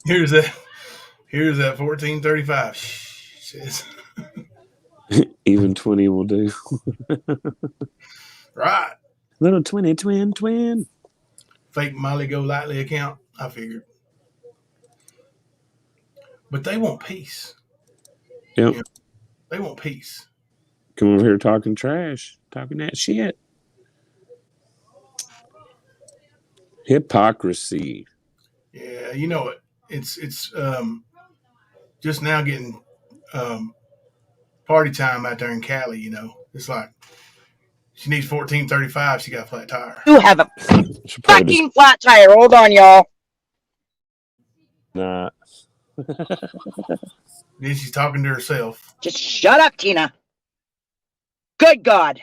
Here's that $14.35. Says. Even 20 will do. Right. Little twin. Fake Molly Go Lightly account. I figured. But they want peace. Yep. You know, they want peace. Come over here talking trash, talking that shit. Hypocrisy. Yeah, you know it. It's just now getting party time out there in Cali. You know, it's like she needs 1435. She got a flat tire. You have a Should probably fucking flat tire. Hold on, y'all. not. Then she's talking to herself. Just shut up, Tina. Good God.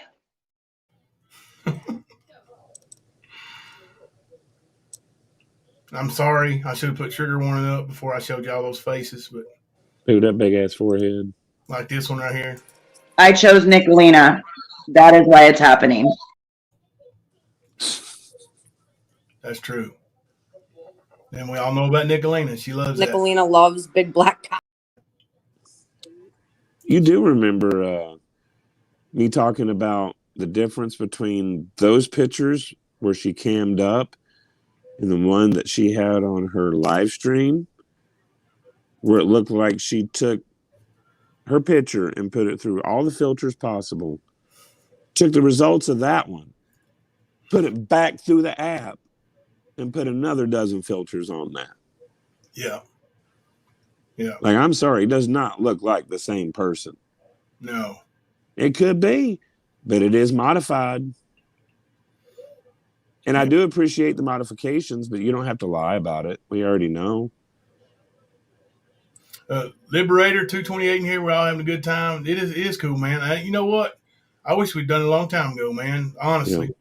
I'm sorry. I should have put trigger warning up before I showed y'all those faces, but Dude, that big ass forehead. like this one right here. I chose Nicolina. That is why it's happening. That's true. And we all know about Nicolina. She loves Nicolina loves big black cock. You do remember me talking about the difference between those pictures where she cammed up and the one that she had on her live stream, where it looked like she took her picture and put it through all the filters possible, took the results of that one, put it back through the app, and put another dozen filters on that. Yeah. Yeah. Like, I'm sorry, it does not look like the same person. No. It could be, but it is modified. And I do appreciate the modifications, but you don't have to lie about it. We already know. Liberator 228 in here. We're all having a good time. It is cool, man. You know what? I wish we'd done it a long time ago, man. Honestly,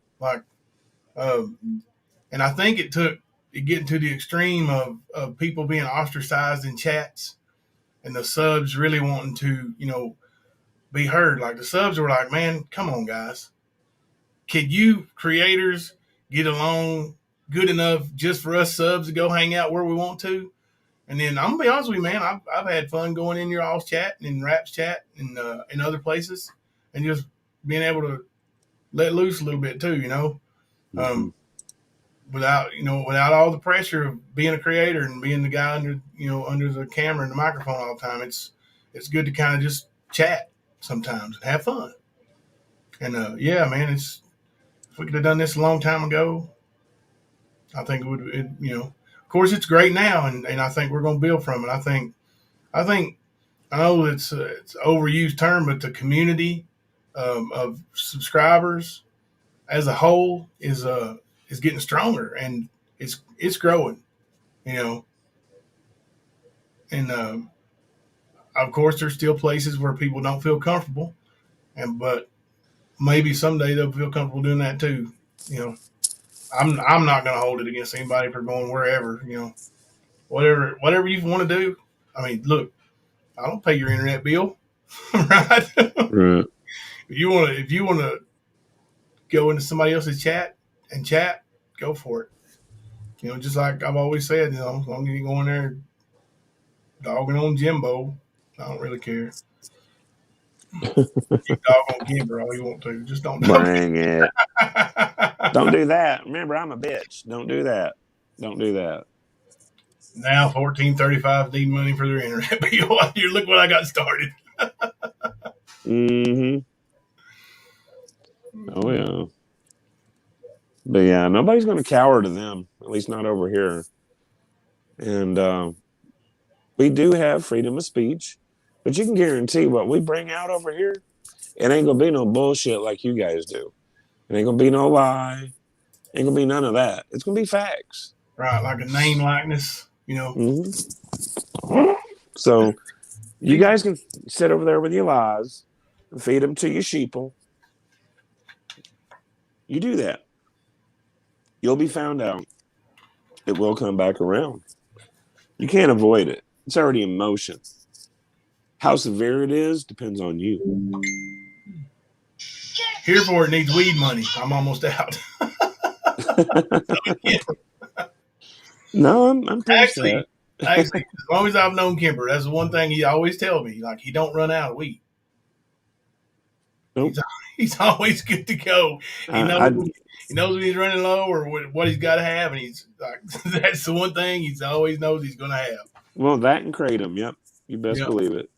and I think it took it getting to the extreme of people being ostracized in chats, and the subs really wanting to, be heard. Like the subs were like, "Man, come on, guys. Could you creators get along good enough just for us subs to go hang out where we want to?" And then I'm gonna be honest with you, man. I've had fun going in your all's chat and in Rap's chat and in other places, and just being able to let loose a little bit too, without all the pressure of being a creator and being the guy under the camera and the microphone all the time. It's good to kind of just chat sometimes and have fun. And yeah, man, if we could have done this a long time ago, I think it would. Of course, it's great now, and I think we're going to build from it. I know it's an overused term, but the community of subscribers as a whole is getting stronger, and it's growing, And of course, there's still places where people don't feel comfortable, but maybe someday they'll feel comfortable doing that too. I'm not going to hold it against anybody for going wherever, whatever you want to do. I mean, look, I don't pay your internet bill, right? Right. If you want to go into somebody else's chat and chat, go for it. Just like I've always said, as long as you go in there dogging on Jimbo, I don't really care. You dog on Kemper all you want to. Just don't bring it. Don't do that. Remember, I'm a bitch. Don't do that. Don't do that. Now 1435 need money for their internet bill. You look what I got started. Mm-hmm. Oh yeah. But yeah, nobody's going to cower to them. At least not over here. And we do have freedom of speech, but you can guarantee what we bring out over here, it ain't going to be no bullshit like you guys do. It ain't going to be no lie. Ain't going to be none of that. It's going to be facts. Right, like a name likeness, Mm-hmm. So you guys can sit over there with your lies and feed them to your sheeple. You do that. You'll be found out. It will come back around. You can't avoid it. It's already in motion. How severe it is depends on you. Here for it needs weed money. I'm almost out. No, I'm pretty Actually, sad. Actually, as long as I've known Kemper, that's the one thing he always tells me. Like, he don't run out of weed. Nope. He's always good to go. He knows when he's running low or what he's got to have, and he's like, that's the one thing he's always knows he's going to have. Well, that and kratom. Yep, you best believe it.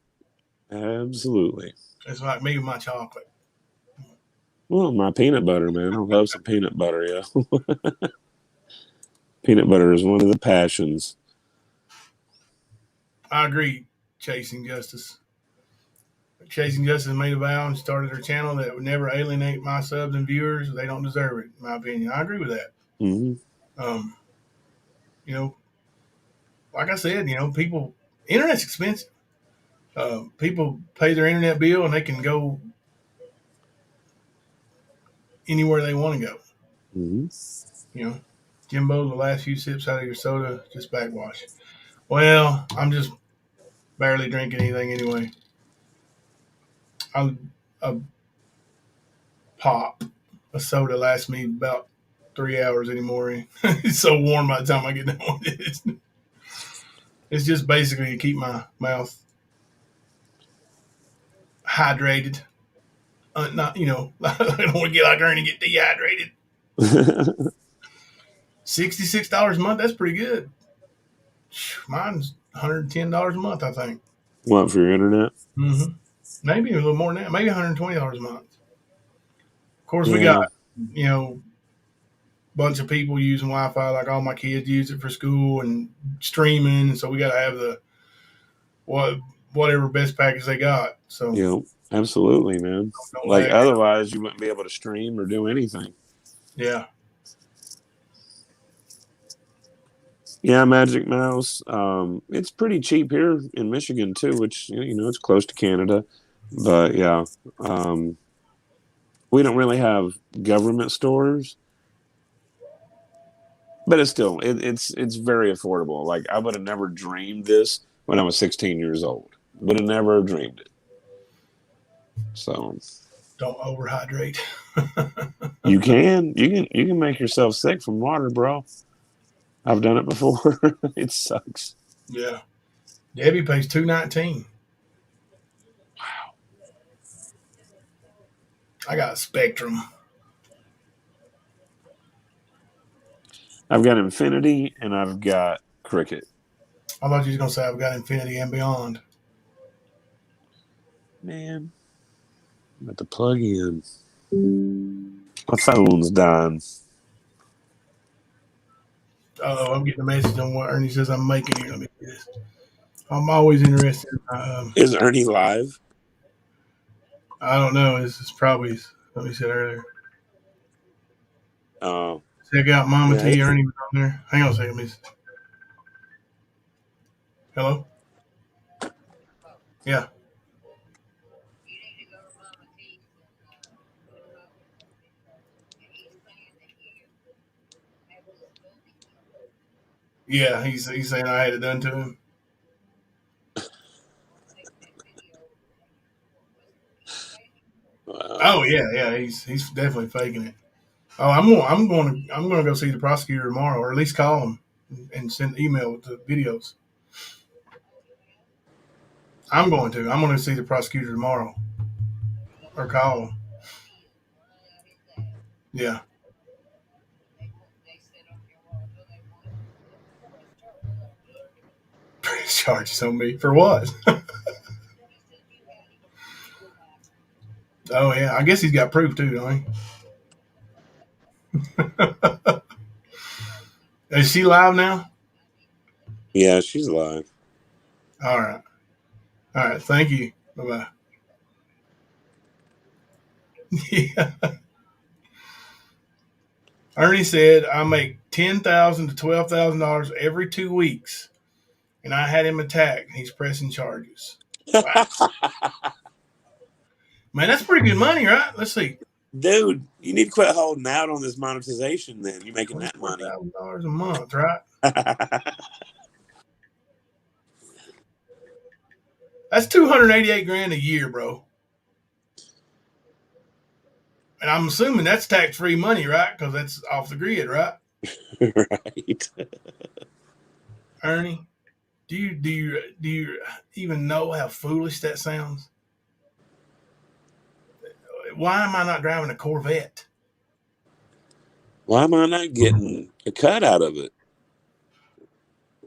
Absolutely. It's like me with my chocolate. Well, my peanut butter, man. I love some peanut butter. Yeah, peanut butter is one of the passions. I agree. Chasing Justice. Chasing Justice made a vow and started her channel that would never alienate my subs and viewers. They don't deserve it, in my opinion. I agree with that. Mm-hmm. You know, like I said, people, internet's expensive. People pay their internet bill and they can go anywhere they want to go. Mm-hmm. Jimbo, the last few sips out of your soda, just backwash. Well, I'm just barely drinking anything anyway. A soda lasts me about 3 hours anymore. It's so warm by the time I get done with it. It's just basically to keep my mouth hydrated. Not, I don't want to get like Ernie and get dehydrated. $66 a month, that's pretty good. Mine's $110 a month, I think. What, for your internet? Mm-hmm. Maybe a little more than that. Maybe $120 a month. Of course, we got, a bunch of people using Wi-Fi. Like all my kids use it for school and streaming. And so we got to have the whatever best package they got. So yeah, absolutely, man. Like otherwise, you wouldn't be able to stream or do anything. Yeah. Yeah, Magic Mouse. It's pretty cheap here in Michigan too, which it's close to Canada. But yeah, we don't really have government stores, but it's still it's very affordable. Like I would have never dreamed this when I was 16 years old. Would have never dreamed it. So don't overhydrate. you can make yourself sick from water, bro. I've done it before. It sucks. Yeah. Debbie pays $2.19. Wow. I got a Spectrum. I've got Infinity and I've got Cricket. I thought you was gonna say I've got Infinity and Beyond. Man, I'm about to plug in. My phone's dying. Oh, I'm getting a message on what Ernie says I'm making here. Let me do this. I'm always interested. Is Ernie live? I don't know. This is probably what we said earlier. Oh. Check out Mama T. Ernie was on there. Hang on a second, miss. Hello? Yeah. Yeah, he's saying I had it done to him. Oh yeah, he's definitely faking it. Oh, I'm going to go see the prosecutor tomorrow, or at least call him and send email with the videos. I'm going to see the prosecutor tomorrow, or call him. Yeah. Charges on me for what? Oh yeah, I guess he's got proof too, don't he? Is she live now? Yeah, she's live. All right. Thank you. Bye-bye. Yeah. Ernie said I make $10,000 to $12,000 every 2 weeks, and I had him attacked. He's pressing charges. Wow. Man, that's pretty good money, right? Let's see. Dude, you need to quit holding out on this monetization then. You're making that money. $1,000 a month, right? That's $288,000 a year, bro. And I'm assuming that's tax-free money, right? Because that's off the grid, right? Right. Ernie, Do you even know how foolish that sounds? Why am I not driving a Corvette? Why am I not getting a cut out of it?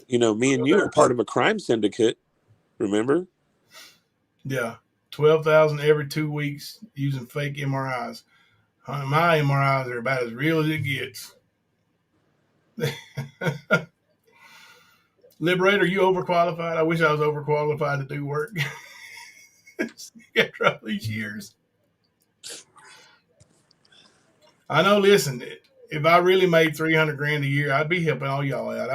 You know, me and you are part of a crime syndicate. Remember? Yeah, 12,000 every 2 weeks using fake MRIs. My MRIs are about as real as it gets. Liberator, you overqualified? I wish I was overqualified to do work after all these years. I know, listen, if I really made 300 grand a year, I'd be helping all y'all out.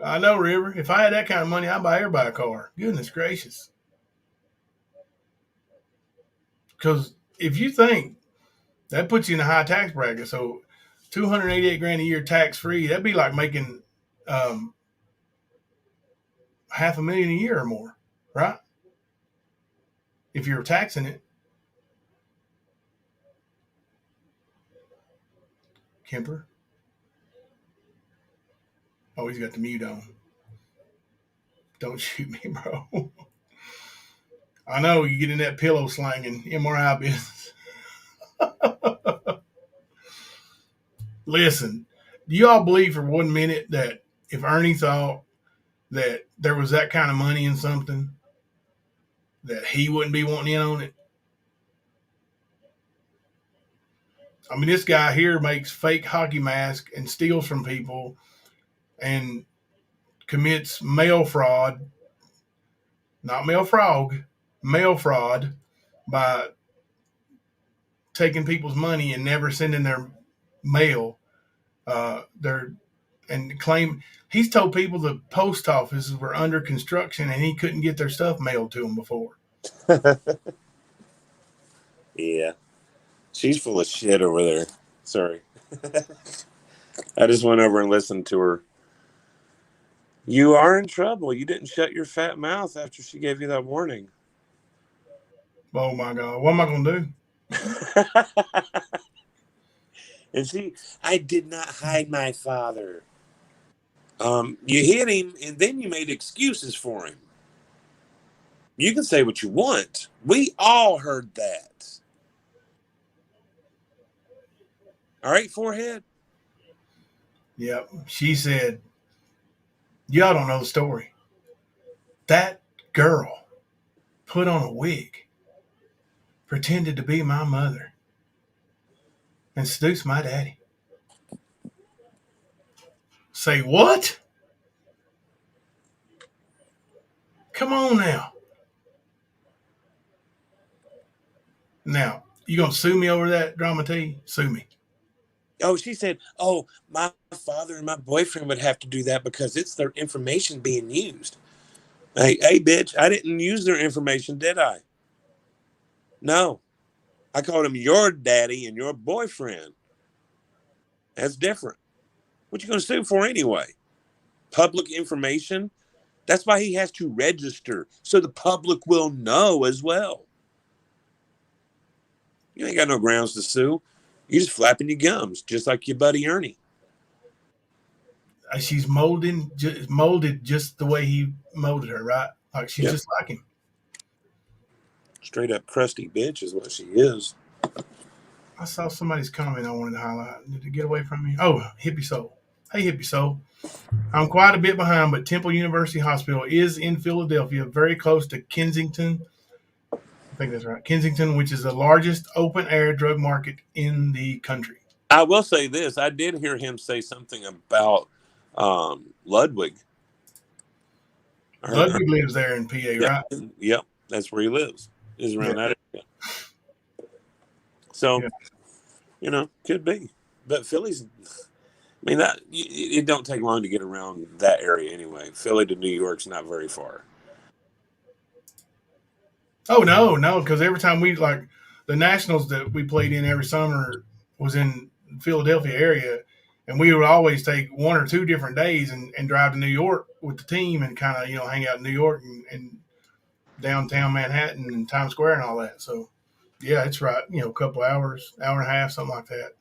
I know, River. If I had that kind of money, I'd buy everybody a car. Goodness gracious. Because if you think that puts you in a high tax bracket, so 288 grand a year tax free, that'd be like making $500,000 a year or more, right? If you're taxing it. Kemper. Oh, he's got the mute on. Don't shoot me, bro. I know you get in that pillow slanging MRI business. Listen, do you all believe for 1 minute that if Ernie thought that there was that kind of money in something, that he wouldn't be wanting in on it? I mean, this guy here makes fake hockey masks and steals from people and commits mail fraud, not mail frog, mail fraud by taking people's money and never sending their mail. And claim he's told people the post offices were under construction and he couldn't get their stuff mailed to him before. Yeah. She's full of shit over there. Sorry. I just went over and listened to her. You are in trouble. You didn't shut your fat mouth after she gave you that warning. Oh my God. What am I going to do? And see, I did not hide my father. You hit him and then you made excuses for him. You can say what you want. We all heard that. All right, forehead? Yep. She said, y'all don't know the story. That girl put on a wig, pretended to be my mother, and seduced my daddy. Say what? Come on now. Now, you going to sue me over that, DramaT? Sue me. Oh, she said, oh, my father and my boyfriend would have to do that because it's their information being used. Hey, bitch, I didn't use their information, did I? No. I called him your daddy and your boyfriend. That's different. What you going to sue for anyway? Public information? That's why he has to register, so the public will know as well. You ain't got no grounds to sue. You're just flapping your gums, just like your buddy Ernie. She's molded just the way he molded her, right? Like she's just like him. Straight up crusty bitch is what she is. I saw somebody's comment I wanted to highlight. Did it get away from me? Oh, Hippie Soul. Hey, Hippie Soul. I'm quite a bit behind, but Temple University Hospital is in Philadelphia, very close to Kensington. I think that's right. Kensington, which is the largest open-air drug market in the country. I will say this. I did hear him say something about Ludwig. Ludwig lives there in PA, right? Yep. That's where he lives. Is around that area. So, could be. But Philly's, it don't take long to get around that area anyway. Philly to New York's not very far. Oh, no, because every time the Nationals that we played in every summer was in Philadelphia area, and we would always take 1 or 2 different days and drive to New York with the team and kind of, hang out in New York and downtown Manhattan and Times Square and all that. So, yeah, it's right. A couple hours, hour and a half, something like that.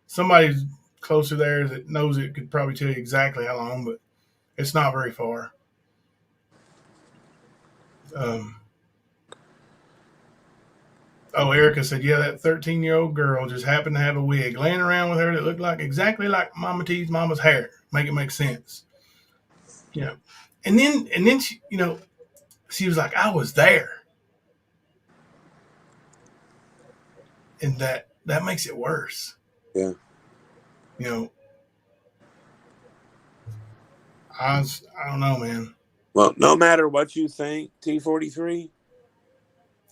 Somebody's closer there that knows it could probably tell you exactly how long, but it's not very far. Erica said, yeah, that 13-year-old girl just happened to have a wig laying around with her that looked exactly like Mama T's mama's hair. Make it make sense. And then she, she was like, I was there. And that makes it worse. Yeah. I don't know, man. Well, no matter what you think, T43,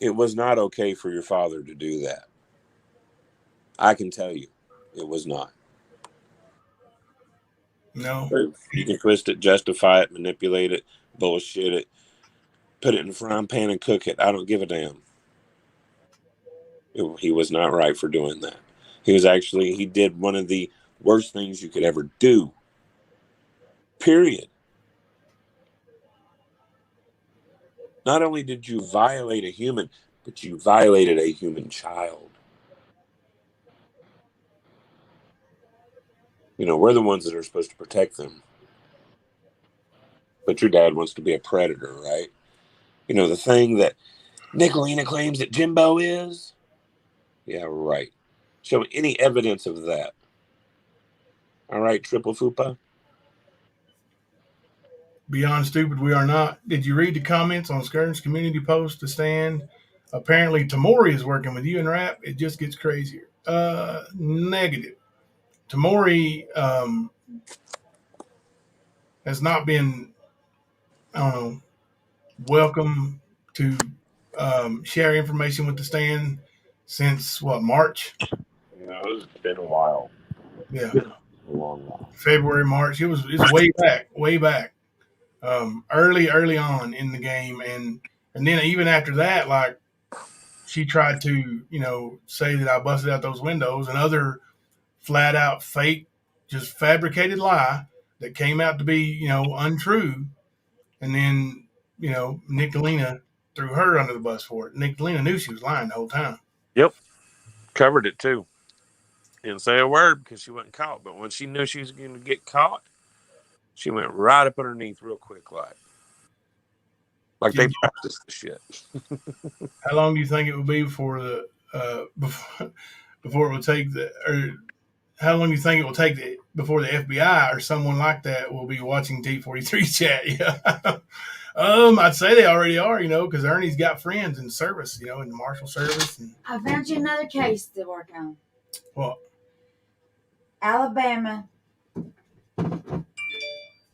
it was not okay for your father to do that. I can tell you, it was not. No. You can twist it, justify it, manipulate it, bullshit it, put it in a frying pan and cook it. I don't give a damn. He was not right for doing that. He did one of the worst things you could ever do. Period. Not only did you violate a human, but you violated a human child. We're the ones that are supposed to protect them. But your dad wants to be a predator, right? The thing that Nicolina claims that Jimbo is? Yeah, right. Show any evidence of that. All right, Triple Fupa? Beyond stupid, we are not. Did you read the comments on Skirn's community post to stand? Apparently, Tamori is working with you in rap. It just gets crazier. Negative. Tamori has not been, welcome to share information with the stand since, March? Yeah, it's been a while. Yeah. A long while. February, March. It's way back. Early on in the game. And then even after that, she tried to, say that I busted out those windows, and other flat out fake, just fabricated lie that came out to be, untrue. And then, Nicolina threw her under the bus for it. Nicolina knew she was lying the whole time. Yep. Covered it too. Didn't say a word because she wasn't caught. But when she knew she was going to get caught, she went right up underneath real quick, like they practiced the shit. How long do you think it would be before it would take how long do you think it will take before the FBI or someone like that will be watching T43 chat? Yeah. I'd say they already are, because Ernie's got friends in service, in the Marshal Service. I found you another case to work on. What? Alabama.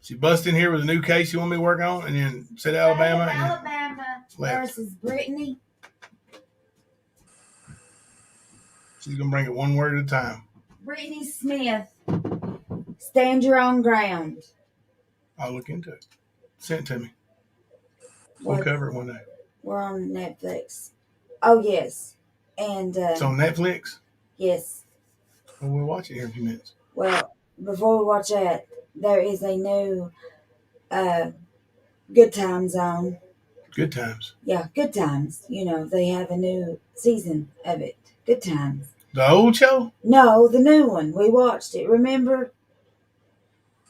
She bust in here with a new case you want me to work on, and then said Alabama. Alabama versus Brittany. She's going to bring it one word at a time. Brittany Smith. Stand your own ground. I'll look into it. Send it to me. We'll cover it one day. We're on Netflix. Oh, yes. And it's on Netflix? Yes. Well, we'll watch it here in a few minutes. Well, before we watch that, there is a new Good Times on. Good Times? Yeah, Good Times. They have a new season of it. Good Times. The old show? No, the new one. We watched it. Remember?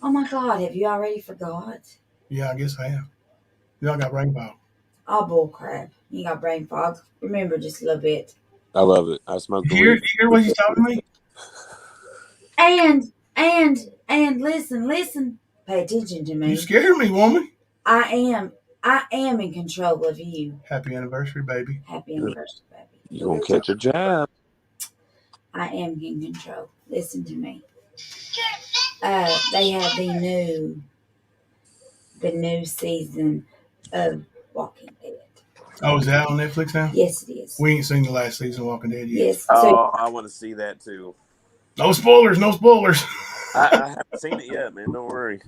Oh, my God. Have you already forgot? Yeah, I guess I have. Y'all got brain fog. Oh, bull crap. You got brain fog. Remember just a little bit. I love it. I smoke the weed. You hear what he's talking to me? And listen. Pay attention to me. You scared me, woman. I am in control of you. Happy anniversary, baby. Happy anniversary, baby. You gonna catch a jab. I am in control. Listen to me. They have the new season of Walking Dead. Oh, is that on Netflix now? Yes, it is. We ain't seen the last season of Walking Dead yet. Yes. I want to see that too. No spoilers. I haven't seen it yet, man. Don't worry.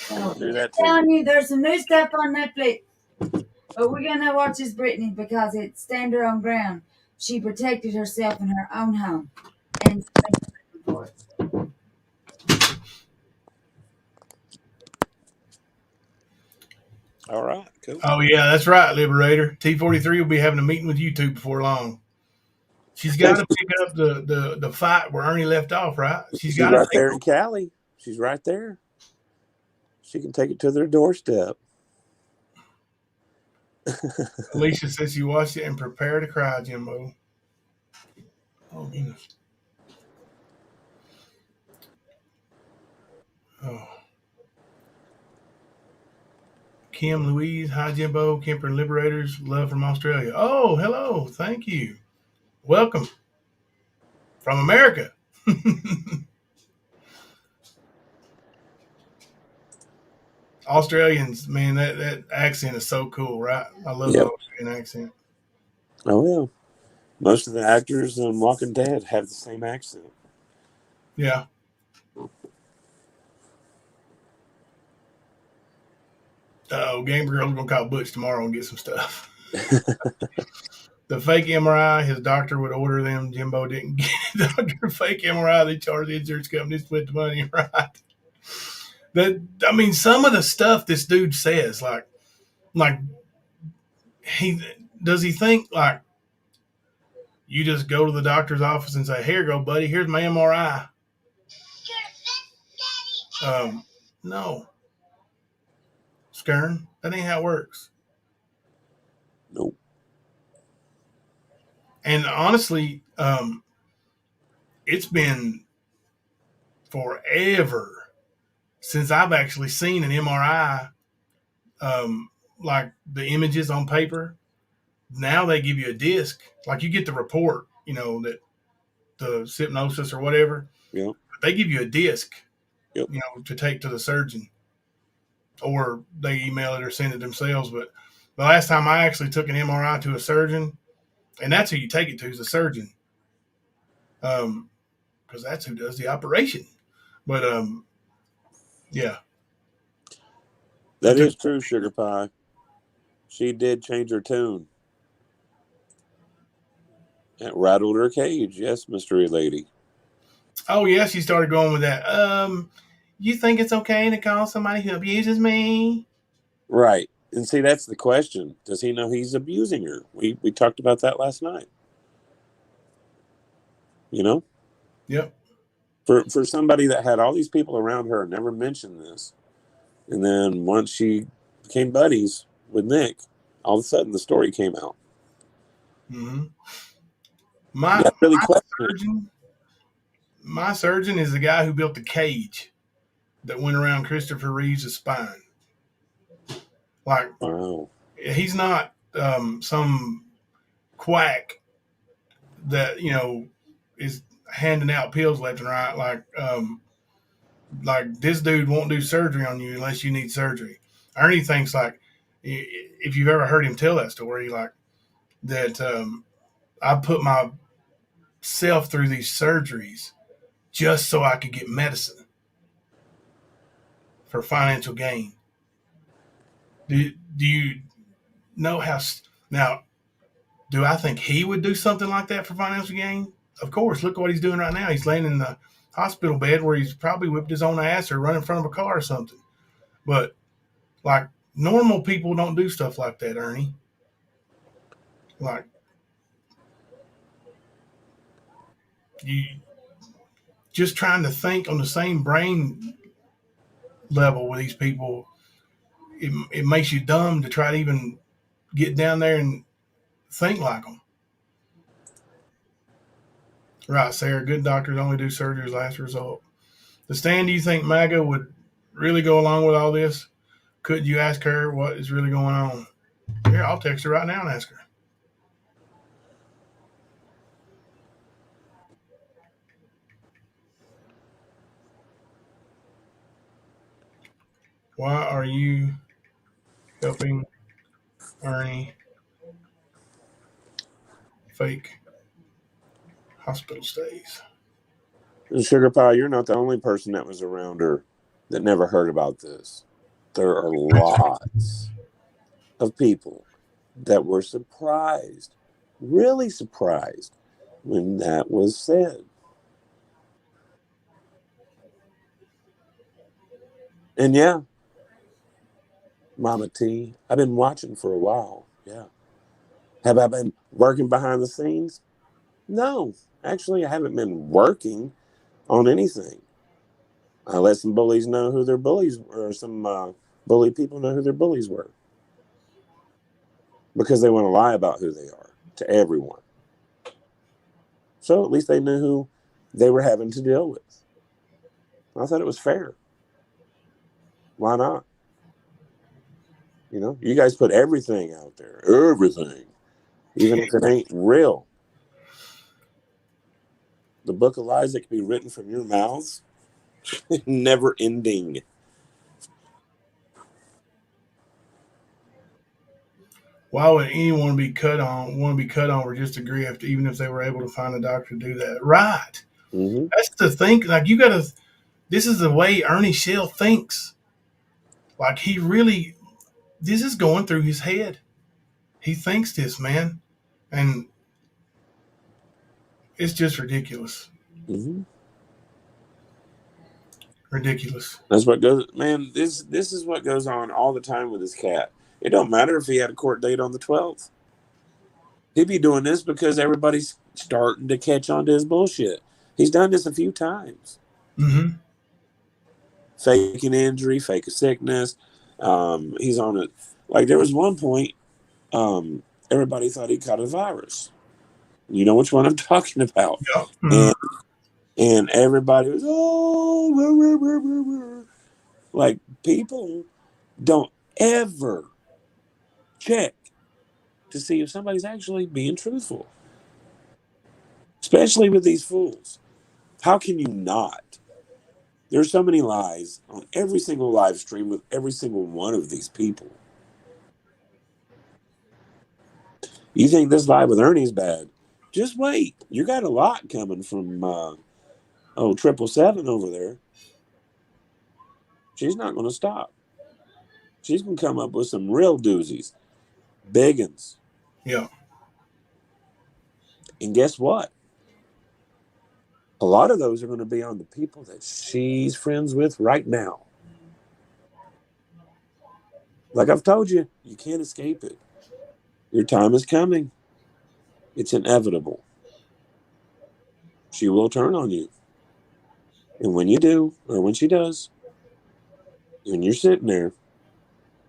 I'm telling you, there's some new stuff on Netflix. But we're going to watch this Brittany because it's stand her own ground. She protected herself in her own home. And for it. All right, cool. Oh, yeah, that's right, Liberator. T43 will be having a meeting with YouTube before long. She's got to pick up the fight where Ernie left off, right? She's got to right there in Cali. She's right there. She can take it to their doorstep. Alicia says she watched it and prepare to cry, Jimbo. Oh, goodness. Oh. Kim Louise, hi Jimbo, Kemper and Liberators, love from Australia. Oh, hello, thank you. Welcome from America. Australians, man, that accent is so cool, right? I love the Australian accent. Oh, yeah. Most of the actors on Walking Dead have the same accent. Yeah. Game Girl's going to call Butch tomorrow and get some stuff. The fake MRI, his doctor would order them. Jimbo didn't get it. Doctor, fake MRI, they charge the insurance company to split the money, right? Some of the stuff this dude says, like he think like you just go to the doctor's office and say, "Here you go, buddy. Here's my MRI." No, Skern, that ain't how it works. Nope. And honestly, it's been forever since I've actually seen an MRI, like the images on paper. Now they give you a disc, like you get the report, that the hypnosis or whatever. Yeah. They give you a disc, yep. To take to the surgeon, or they email it or send it themselves. But the last time I actually took an MRI to a surgeon, and that's who you take it to, is the surgeon, because that's who does the operation. But yeah, that is true, Sugar Pie. She did change her tune. It rattled her cage. Yes, mystery lady. Oh yeah, she started going with that. You think it's okay to call somebody who abuses me? Right. And see, that's the question. Does he know he's abusing her? We talked about that last night. Yep. For somebody that had all these people around her and never mentioned this, and then once she became buddies with Nick, all of a sudden the story came out. Mm-hmm. My surgeon is the guy who built the cage that went around Christopher Reeve's spine. Like, wow. He's not some quack that is handing out pills left and right. Like this dude won't do surgery on you unless you need surgery. Ernie thinks, like, if you've ever heard him tell that story, like that I put myself through these surgeries just so I could get medicine for financial gain. Do you know how? Now, do I think he would do something like that for financial gain? Of course. Look what he's doing right now. He's laying in the hospital bed where he's probably whipped his own ass or run in front of a car or something. But like normal people don't do stuff like that, Ernie. Like you just trying to think on the same brain level with these people. It makes you dumb to try to even get down there and think like them. Right, Sarah. Good doctors only do surgery as last result. The Stan, do you think MAGA would really go along with all this? Could you ask her what is really going on? Here, I'll text her right now and ask her. Why are you helping Ernie fake hospital stays? Sugar Pie, you're not the only person that was around her that never heard about this. There are lots of people that were surprised, really surprised, when that was said. And yeah, Mama T, I've been watching for a while. Yeah. Have I been working behind the scenes? No, actually, I haven't been working on anything. I let some bullies know who their bullies were, or some bully people know who their bullies were. Because they want to lie about who they are to everyone. So at least they knew who they were having to deal with. I thought it was fair. Why not? You know, you guys put everything out there. Everything. Even if it ain't real. The book of lies that can be written from your mouths. Never ending. Why would anyone be cut on? Want to be cut on for just a grift, even if they were able to find a doctor to do that? Right. Mm-hmm. That's the thing. Like you gotta. This is the way Ernie Shell thinks. Like he really. This is going through his head. He thinks this, man, and it's just ridiculous. Mm-hmm. Ridiculous. That's what goes, man. This is what goes on all the time with this cat. It don't matter if he had a court date on the 12th. He'd be doing this because everybody's starting to catch on to his bullshit. He's done this a few times. Mm-hmm. Fake an injury, fake a sickness. He's on it. Like there was one point, everybody thought he caught a virus. You know which one I'm talking about. Yep. Mm-hmm. And everybody was, oh, rah, rah, rah. Like people don't ever check to see if somebody's actually being truthful. Especially with these fools. How can you not? There's so many lies on every single live stream with every single one of these people. You think this live with Ernie's bad? Just wait. You got a lot coming from 777 over there. She's not going to stop. She's going to come up with some real doozies. Big uns. Yeah. And guess what? A lot of those are going to be on the people that she's friends with right now. Like I've told you, you can't escape it. Your time is coming. It's inevitable. She will turn on you. And when you do, or when she does, and you're sitting there,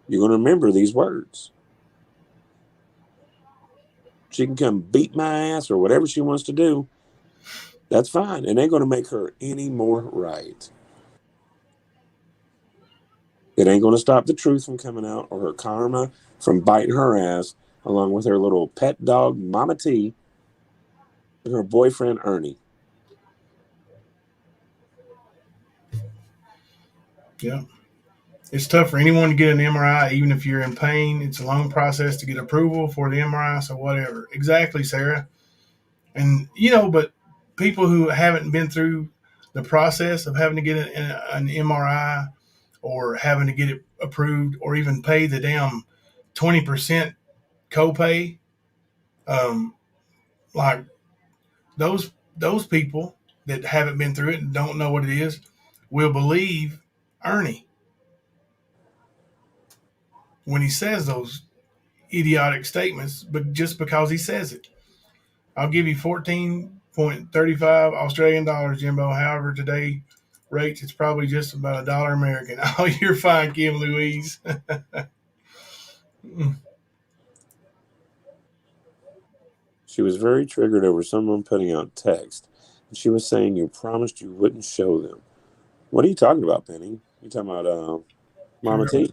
you're going to remember these words. She can come beat my ass or whatever she wants to do. That's fine. It ain't going to make her any more right. It ain't going to stop the truth from coming out or her karma from biting her ass, along with her little pet dog, Mama T, and her boyfriend, Ernie. Yeah. It's tough for anyone to get an MRI, even if you're in pain. It's a long process to get approval for the MRI, so whatever. Exactly, Sarah. And, but people who haven't been through the process of having to get an MRI or having to get it approved or even pay the damn 20% copay, like those people that haven't been through it and don't know what it is will believe Ernie when he says those idiotic statements, but just because he says it. I'll give you 14.35 Australian dollars, Jimbo. However, today rates, it's probably just about $1 American. Oh, you're fine, Kim Louise. She was very triggered over someone putting out text. And she was saying you promised you wouldn't show them. What are you talking about, Penny? You talking about Mama T?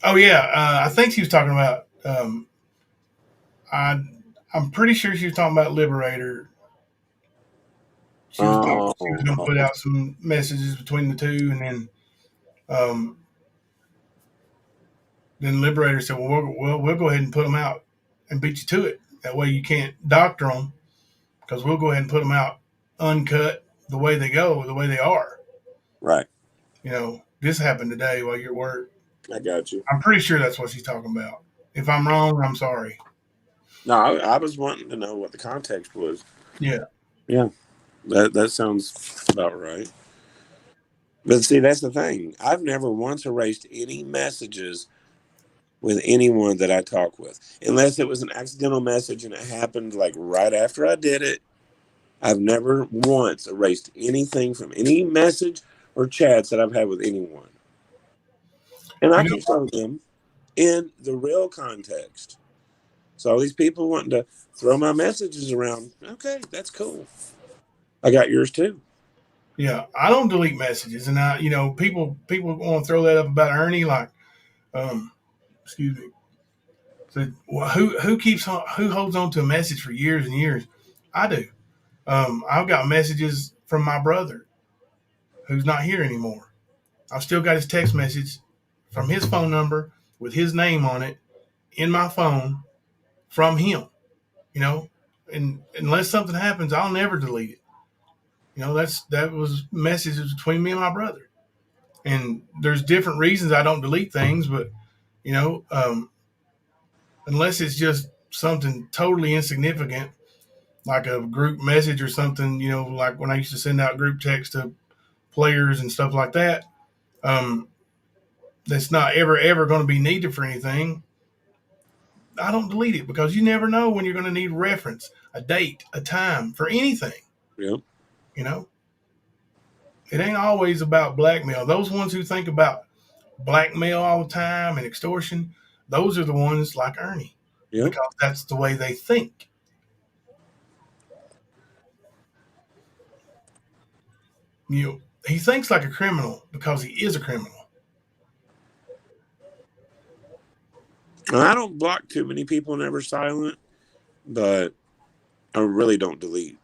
Oh, yeah. I think she was talking about, I'm pretty sure she was talking about Liberator. She was going to put out some messages between the two, and then Liberator said, well, we'll go ahead and put them out and beat you to it. That way you can't doctor them, because we'll go ahead and put them out uncut the way they go, the way they are. Right. This happened today while you're at work. I got you. I'm pretty sure that's what she's talking about. If I'm wrong, I'm sorry. No, I was wanting to know what the context was. Yeah. Yeah. That sounds about right. But see, that's the thing. I've never once erased any messages with anyone that I talk with, unless it was an accidental message and it happened like right after I did it. I've never once erased anything from any message or chats that I've had with anyone. And I can show them in the real context. So all these people wanting to throw my messages around, okay, that's cool. I got yours too. Yeah, I don't delete messages, and people want to throw that up about Ernie, like, excuse me. So, well, who holds on to a message for years and years? I do. I've got messages from my brother, who's not here anymore. I've still got his text message from his phone number with his name on it in my phone from him. And unless something happens, I'll never delete it. That was messages between me and my brother. And there's different reasons I don't delete things, but unless it's just something totally insignificant, like a group message or something, like when I used to send out group text to players and stuff like that, that's not ever going to be needed for anything. I don't delete it because you never know when you're going to need reference, a date, a time for anything. Yeah. It ain't always about blackmail. Those ones who think about blackmail all the time and extortion, those are the ones like Ernie. Yeah. Because that's the way they think. He thinks like a criminal because he is a criminal. I don't block too many people, never silent, but I really don't delete.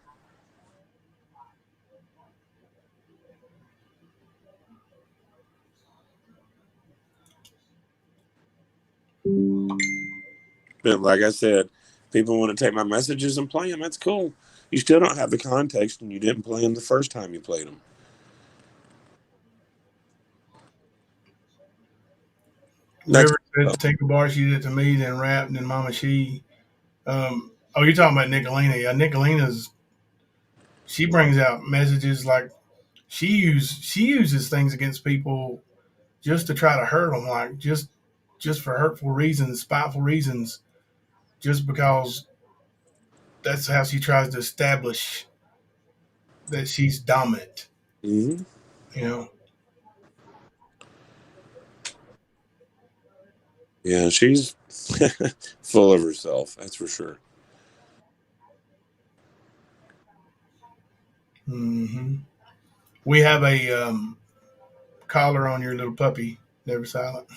But like I said, people want to take my messages and play them. That's cool. You still don't have the context, and you didn't play them the first time you played them. Whoever said Tinker Bar, she did it to me, then Rap, and then Mama She. You're talking about Nicolina. Yeah, Nicolina's. She brings out messages like she uses things against people just to try to hurt them, like just for hurtful reasons, spiteful reasons, just because that's how she tries to establish that she's dominant. Mm-hmm. Yeah, she's full of herself. That's for sure. Mm-hmm. We have a collar on your little puppy, never silent.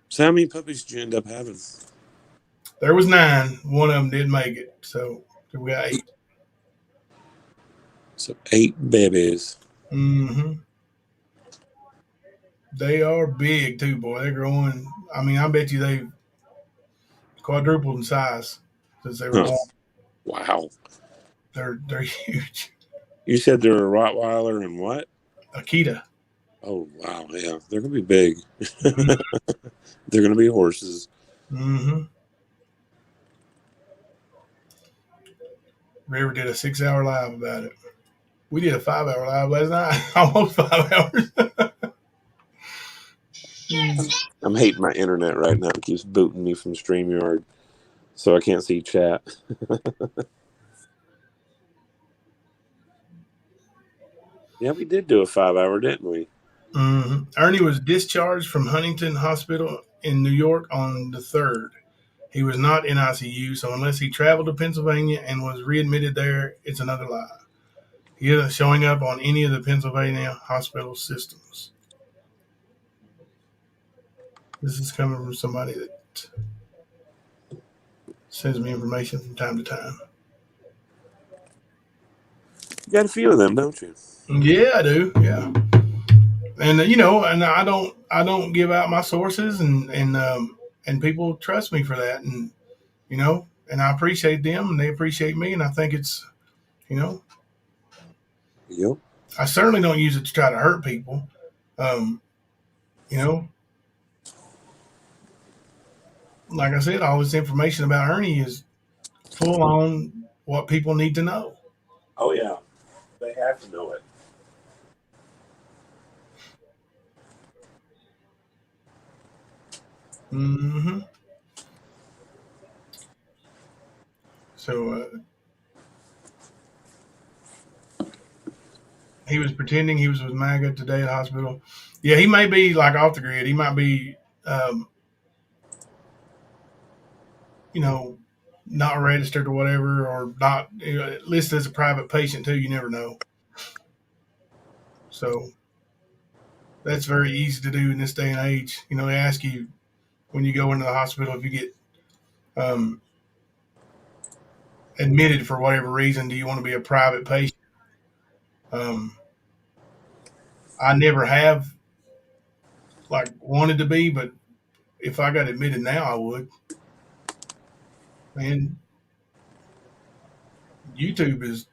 So how many puppies did you end up having? There was 9. One of them did make it, so we got 8. So 8 babies. Mm-hmm. They are big too, boy. They're growing. I mean, I bet you they've quadrupled in size since they were born. Wow. They're huge. You said they're a Rottweiler and what? Akita. Oh, wow. Yeah, they're going to be big. They're going to be horses. Mm-hmm. River did a 6-hour live about it. We did a 5-hour live last night. Almost 5 hours. I'm hating my internet right now. It keeps booting me from StreamYard, so I can't see chat. Yeah, we did do a 5-hour, didn't we? Mm-hmm. Ernie was discharged from Huntington Hospital in New York on the 3rd. He was not in ICU, so unless he traveled to Pennsylvania and was readmitted there, it's another lie. He isn't showing up on any of the Pennsylvania hospital systems. This is coming from somebody that sends me information from time to time. You got a few of them, don't you? Yeah, I do. Yeah, and and I don't give out my sources, and people trust me for that, and and I appreciate them, and they appreciate me, and I think it's, Yep. I certainly don't use it to try to hurt people. Like I said, all this information about Ernie is full on what people need to know. Oh, yeah. They have to know it. Mm-hmm. So he was pretending he was with MAGA today at the hospital. Yeah, he may be like off the grid. He might be, not registered or whatever, or not listed as a private patient too. You never know. So that's very easy to do in this day and age. They ask you when you go into the hospital if you get admitted for whatever reason, do you want to be a private patient? I never have wanted to be, but if I got admitted now, I would. Man, YouTube has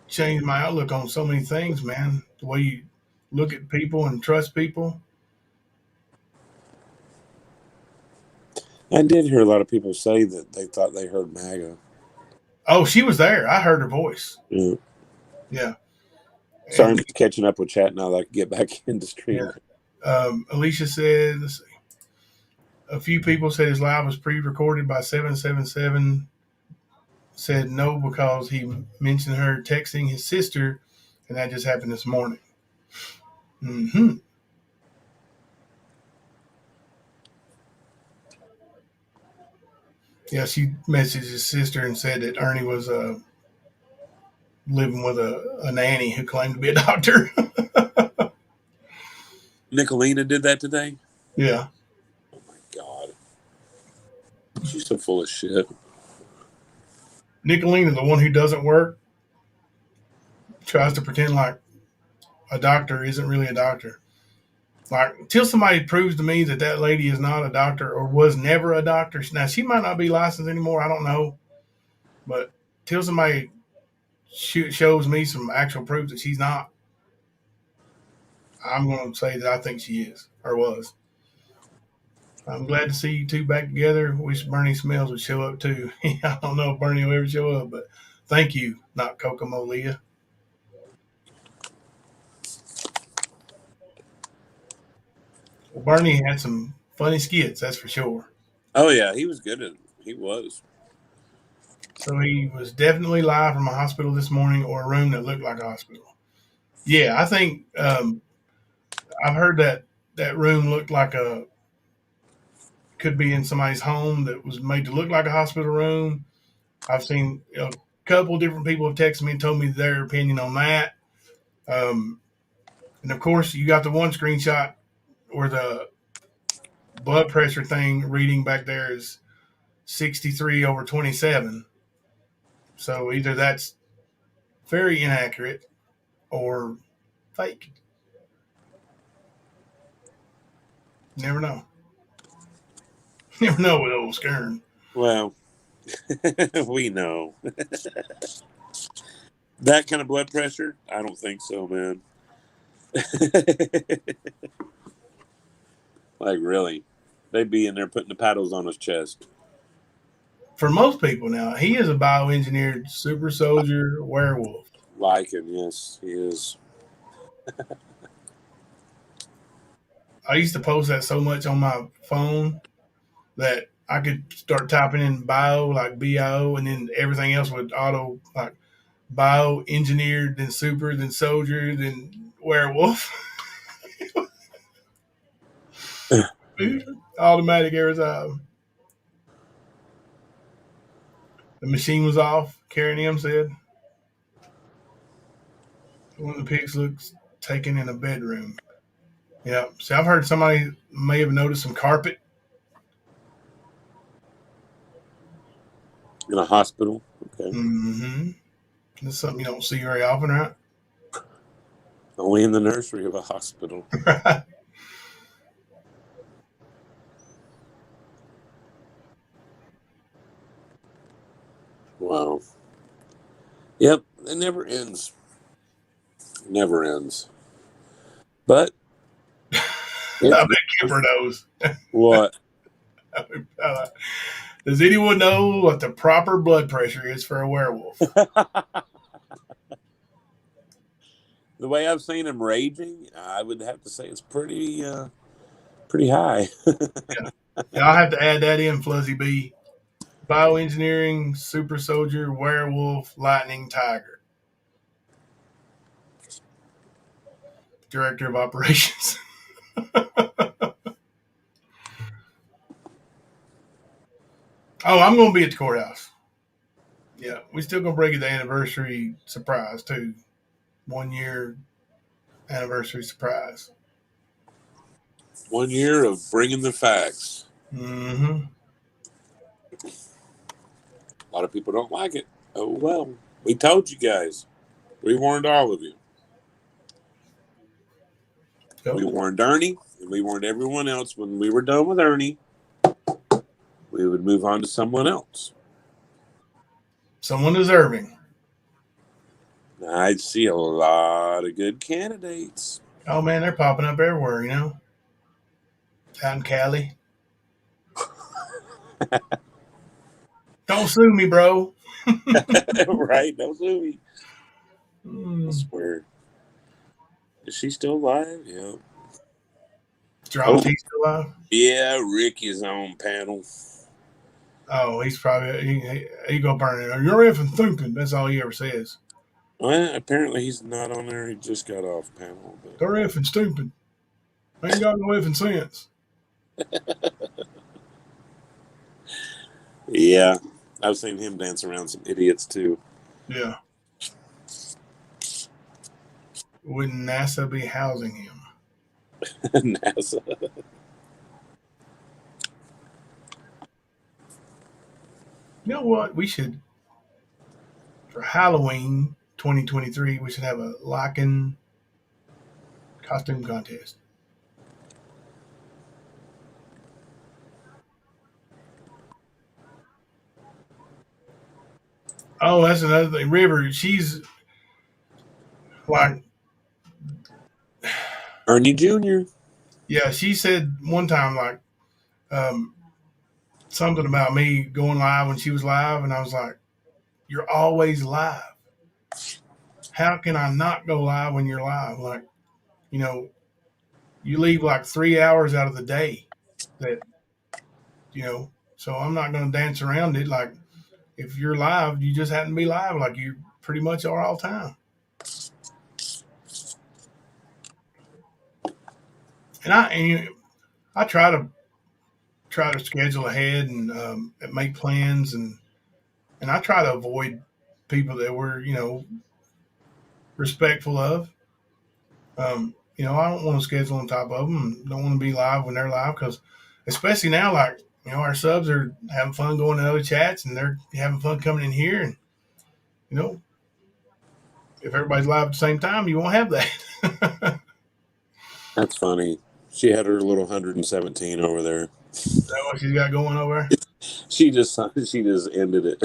changed my outlook on so many things, man. The way you look at people and trust people. I did hear a lot of people say that they thought they heard MAGA. Oh, she was there. I heard her voice. Yeah. Yeah. Sorry, I'm catching up with chat now that I can get back into stream. Yeah. Alicia said, let's see. A few people said his live was pre-recorded by 777. Said no because he mentioned her texting his sister, and that just happened this morning. Mm-hmm. Yeah, she messaged his sister and said that Ernie was living with a nanny who claimed to be a doctor. Nicolina did that today? Yeah. Oh my God. She's so full of shit. Nicolina, the one who doesn't work, tries to pretend like a doctor isn't really a doctor. Like, until somebody proves to me that lady is not a doctor or was never a doctor. Now, she might not be licensed anymore. I don't know. But till somebody shows me some actual proof that she's not, I'm going to say that I think she is or was. I'm glad to see you two back together. Wish Bernie Smells would show up too. I don't know if Bernie will ever show up, but thank you, not Kokomo Leah. Well, Bernie had some funny skits, that's for sure. Oh yeah, he was good at it. He was. So he was definitely live from a hospital this morning, or a room that looked like a hospital. Yeah, I think I've heard that room looked like could be in somebody's home that was made to look like a hospital room. I've seen a couple different people have texted me and told me their opinion on that. And of course, you got the one screenshot where the blood pressure thing reading back there is 63/27. So either that's very inaccurate or fake. Never know. Never know with old Skern. Well, we know. That kind of blood pressure? I don't think so, man. Like, really? They'd be in there putting the paddles on his chest. For most people now, he is a bioengineered super soldier werewolf. Like him, yes, he is. I used to post that so much on my phone that I could start typing in bio, like BIO, and then everything else would auto, like bioengineered, then super, then soldier, then werewolf. Automatic every time. The machine was off, Karen M said. One of the pics looks taken in a bedroom. Yeah. See, I've heard somebody may have noticed some carpet. In a hospital? Okay. Mm-hmm. That's something you don't see very often, right? Only in the nursery of a hospital. Right. Wow. Yep, it never ends. Never ends. But I bet Kemper knows. What? Does anyone know what the proper blood pressure is for a werewolf? The way I've seen him raging, I would have to say it's pretty high. Yeah. I'll have to add that in, Fuzzy B. Bioengineering, super soldier, werewolf, lightning tiger. Director of operations. Oh, I'm going to be at the courthouse. Yeah, we still going to bring you the anniversary surprise, too. 1 year anniversary surprise. 1 year of bringing the facts. Mm-hmm. A lot of people don't like it. Oh, well. We told you guys. We warned all of you. Yep. We warned Ernie, and we warned everyone else. When we were done with Ernie, we would move on to someone else. Someone deserving. I'd see a lot of good candidates. Oh, man, they're popping up everywhere, you know? Out in Cali. Don't sue me, bro. Right? Don't sue me. I swear. Is she still alive? Yeah. DramaT still alive? Yeah, Rick is on panel. Oh, he's probably he gonna burn it. You're effing stupid. That's all he ever says. Well, apparently he's not on there. He just got off panel. But... They're effing stupid. I ain't got no effing sense. Yeah, I've seen him dance around some idiots too. Yeah. Would NASA be housing him? NASA. You know what? We should, for Halloween 2023, we should have a lock-in costume contest. Oh, that's another thing. River, she's like Ernie Jr. Yeah, she said one time like something about me going live when she was live, and I was like, "You're always live. How can I not go live when you're live? Like, you know, you leave like 3 hours out of the day that, you know, so I'm not going to dance around it. Like, if you're live, you just happen to be live like you pretty much are all the time." And I try to schedule ahead and make plans, and I try to avoid people that we're, you know, respectful of. You know, I don't want to schedule on top of them. Don't want to be live when they're live, because especially now, like, you know, our subs are having fun going to other chats, and they're having fun coming in here. And, you know, if everybody's live at the same time, you won't have that. That's funny. She had her little 117 over there. Is that what she's got going over there? She just ended it.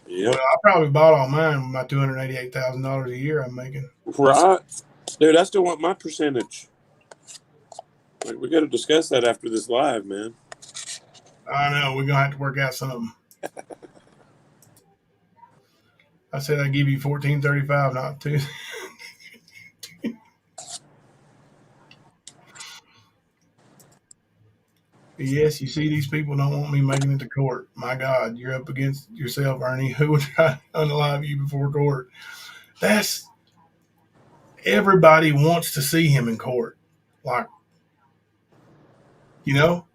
Yep. Well, I probably bought all mine with my $288,000 a year I'm making. Right. Dude, I still want my percentage. Like, we got to discuss that after this live, man. I know. We're going to have to work out something. I said I'd give you $14.35, not $2. Yes, you see, these people don't want me making it to court. My God, you're up against yourself, Ernie. Who would try to unalive you before court? That's everybody wants to see him in court. Like, you know,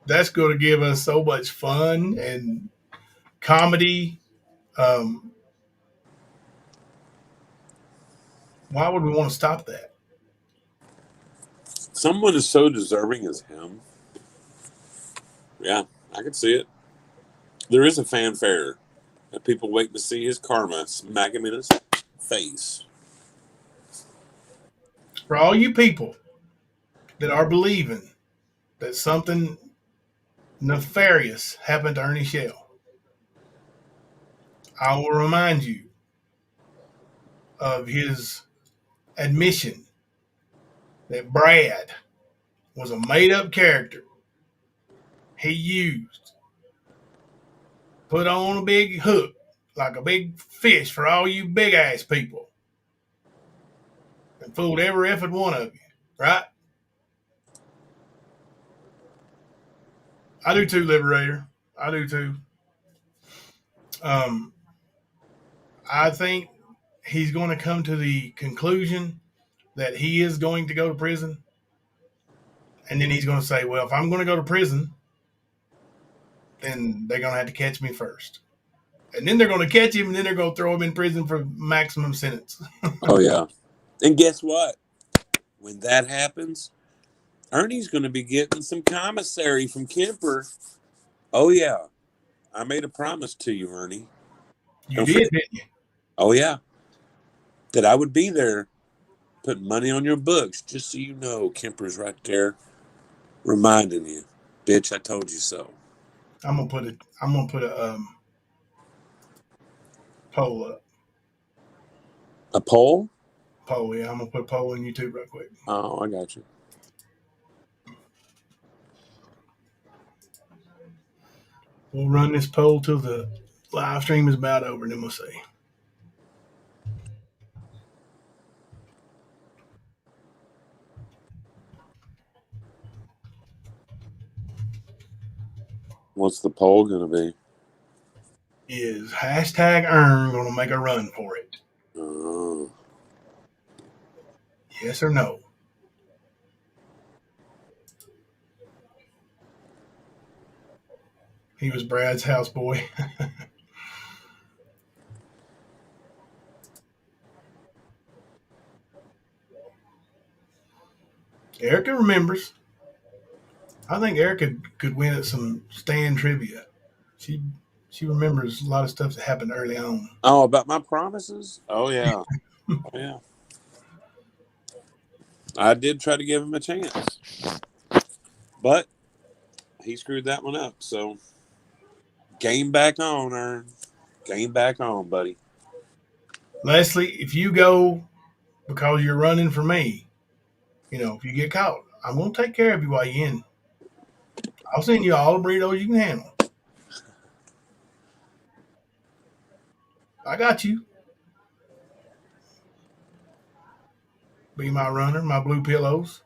that's going to give us so much fun and comedy. Why would we want to stop that? Someone as so deserving as him. Yeah, I can see it. There is a fanfare that people wait to see his karma smack him in his face. For all you people that are believing that something nefarious happened to Ernie Shell, I will remind you of his admission that Brad was a made-up character he used, put on a big hook like a big fish for all you big-ass people, and fooled every effing one of you, right? I do too, Liberator. I do too. I think he's going to come to the conclusion that he is going to go to prison. And then he's going to say, well, if I'm going to go to prison, then they're going to have to catch me first. And then they're going to catch him, and then they're going to throw him in prison for maximum sentence. Oh, yeah. And guess what? When that happens, Ernie's going to be getting some commissary from Kemper. Oh, yeah. I made a promise to you, Ernie. You did, didn't you? Oh, yeah. That I would be there putting money on your books, just so you know Kemper's right there reminding you. Bitch, I told you so. I'm gonna put a poll up. A poll? Poll, yeah. I'm gonna put a poll on YouTube real quick. Oh, I got you. We'll run this poll till the live stream is about over, and then we'll see. What's the poll going to be? Is #Ern going to make a run for it? Oh. Yes or no? He was Brad's houseboy. Erica remembers. I think Erica could win at some stand trivia. She remembers a lot of stuff that happened early on. Oh, about my promises? Oh, yeah. Oh, yeah. I did try to give him a chance. But he screwed that one up. So, game back on, Ern. Game back on, buddy. Leslie, if you go because you're running for me, if you get caught, I'm going to take care of you while you're in. I'll send you all the burritos you can handle. I got you. Be my runner, my blue pillows.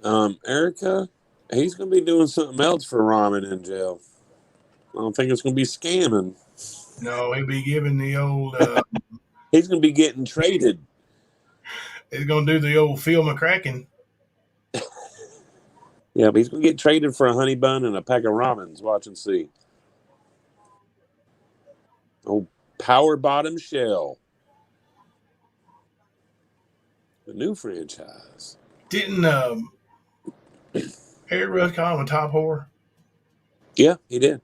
Erica, he's going to be doing something else for ramen in jail. I don't think it's going to be scamming. No, he'll be giving the old... he's going to be getting traded. He's going to do the old Phil McCracken. Yeah, but he's going to get traded for a honey bun and a pack of ramens. Watch and see. Oh, Power Bottom Shell. The new franchise. Didn't Eric Russ call him a top whore? Yeah, he did.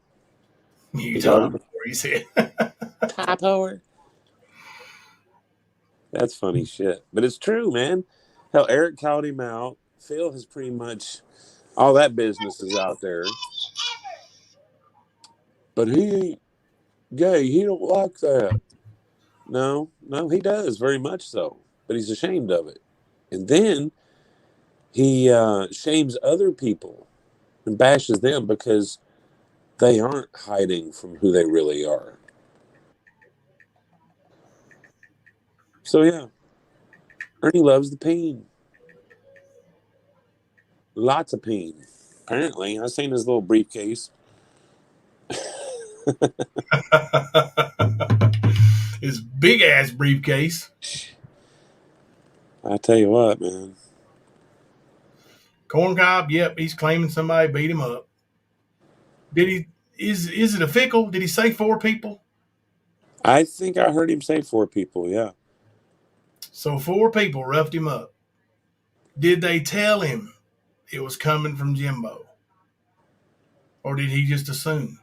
You told him before, he said. Top whore. That's funny shit. But it's true, man. Hell, Eric called him out. Phil has pretty much... all that business is out there. But he ain't gay. He don't like that. No, he does, very much so. But he's ashamed of it. And then he shames other people and bashes them because they aren't hiding from who they really are. So, yeah. Ernie loves the pain. Lots of pain. Apparently. I've seen his little briefcase. His big ass briefcase. I tell you what, man. Corncob, yep, he's claiming somebody beat him up. Did he? Is it a fickle? Did he say 4 people? I think I heard him say 4 people, yeah. So 4 people roughed him up. Did they tell him it was coming from Jimbo? Or did he just assume?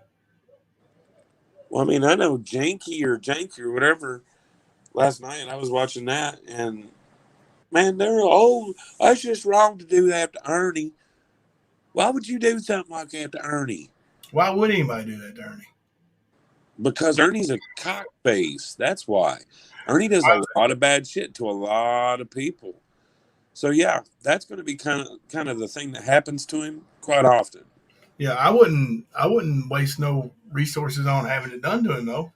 Well, I mean, I know Janky or whatever. Last night I was watching that, and man, that's just wrong to do that to Ernie. Why would you do something like that to Ernie? Why would anybody do that to Ernie? Because Ernie's a cockface. That's why. Ernie does a lot of bad shit to a lot of people. So yeah, that's going to be kind of the thing that happens to him quite often. Yeah, I wouldn't waste no resources on having it done to him though.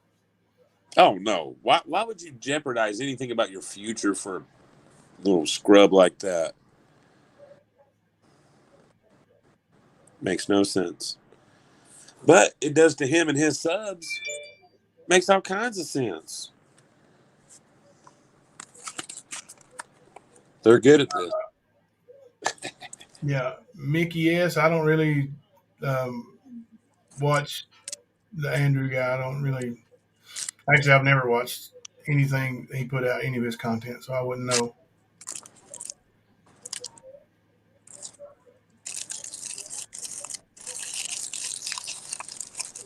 Oh no! Why would you jeopardize anything about your future for a little scrub like that? Makes no sense. But it does to him and his subs. Makes all kinds of sense. They're good at this. Yeah, Mickey S. I don't really watch the Andrew guy. I don't really. Actually, I've never watched anything he put out, any of his content, so I wouldn't know.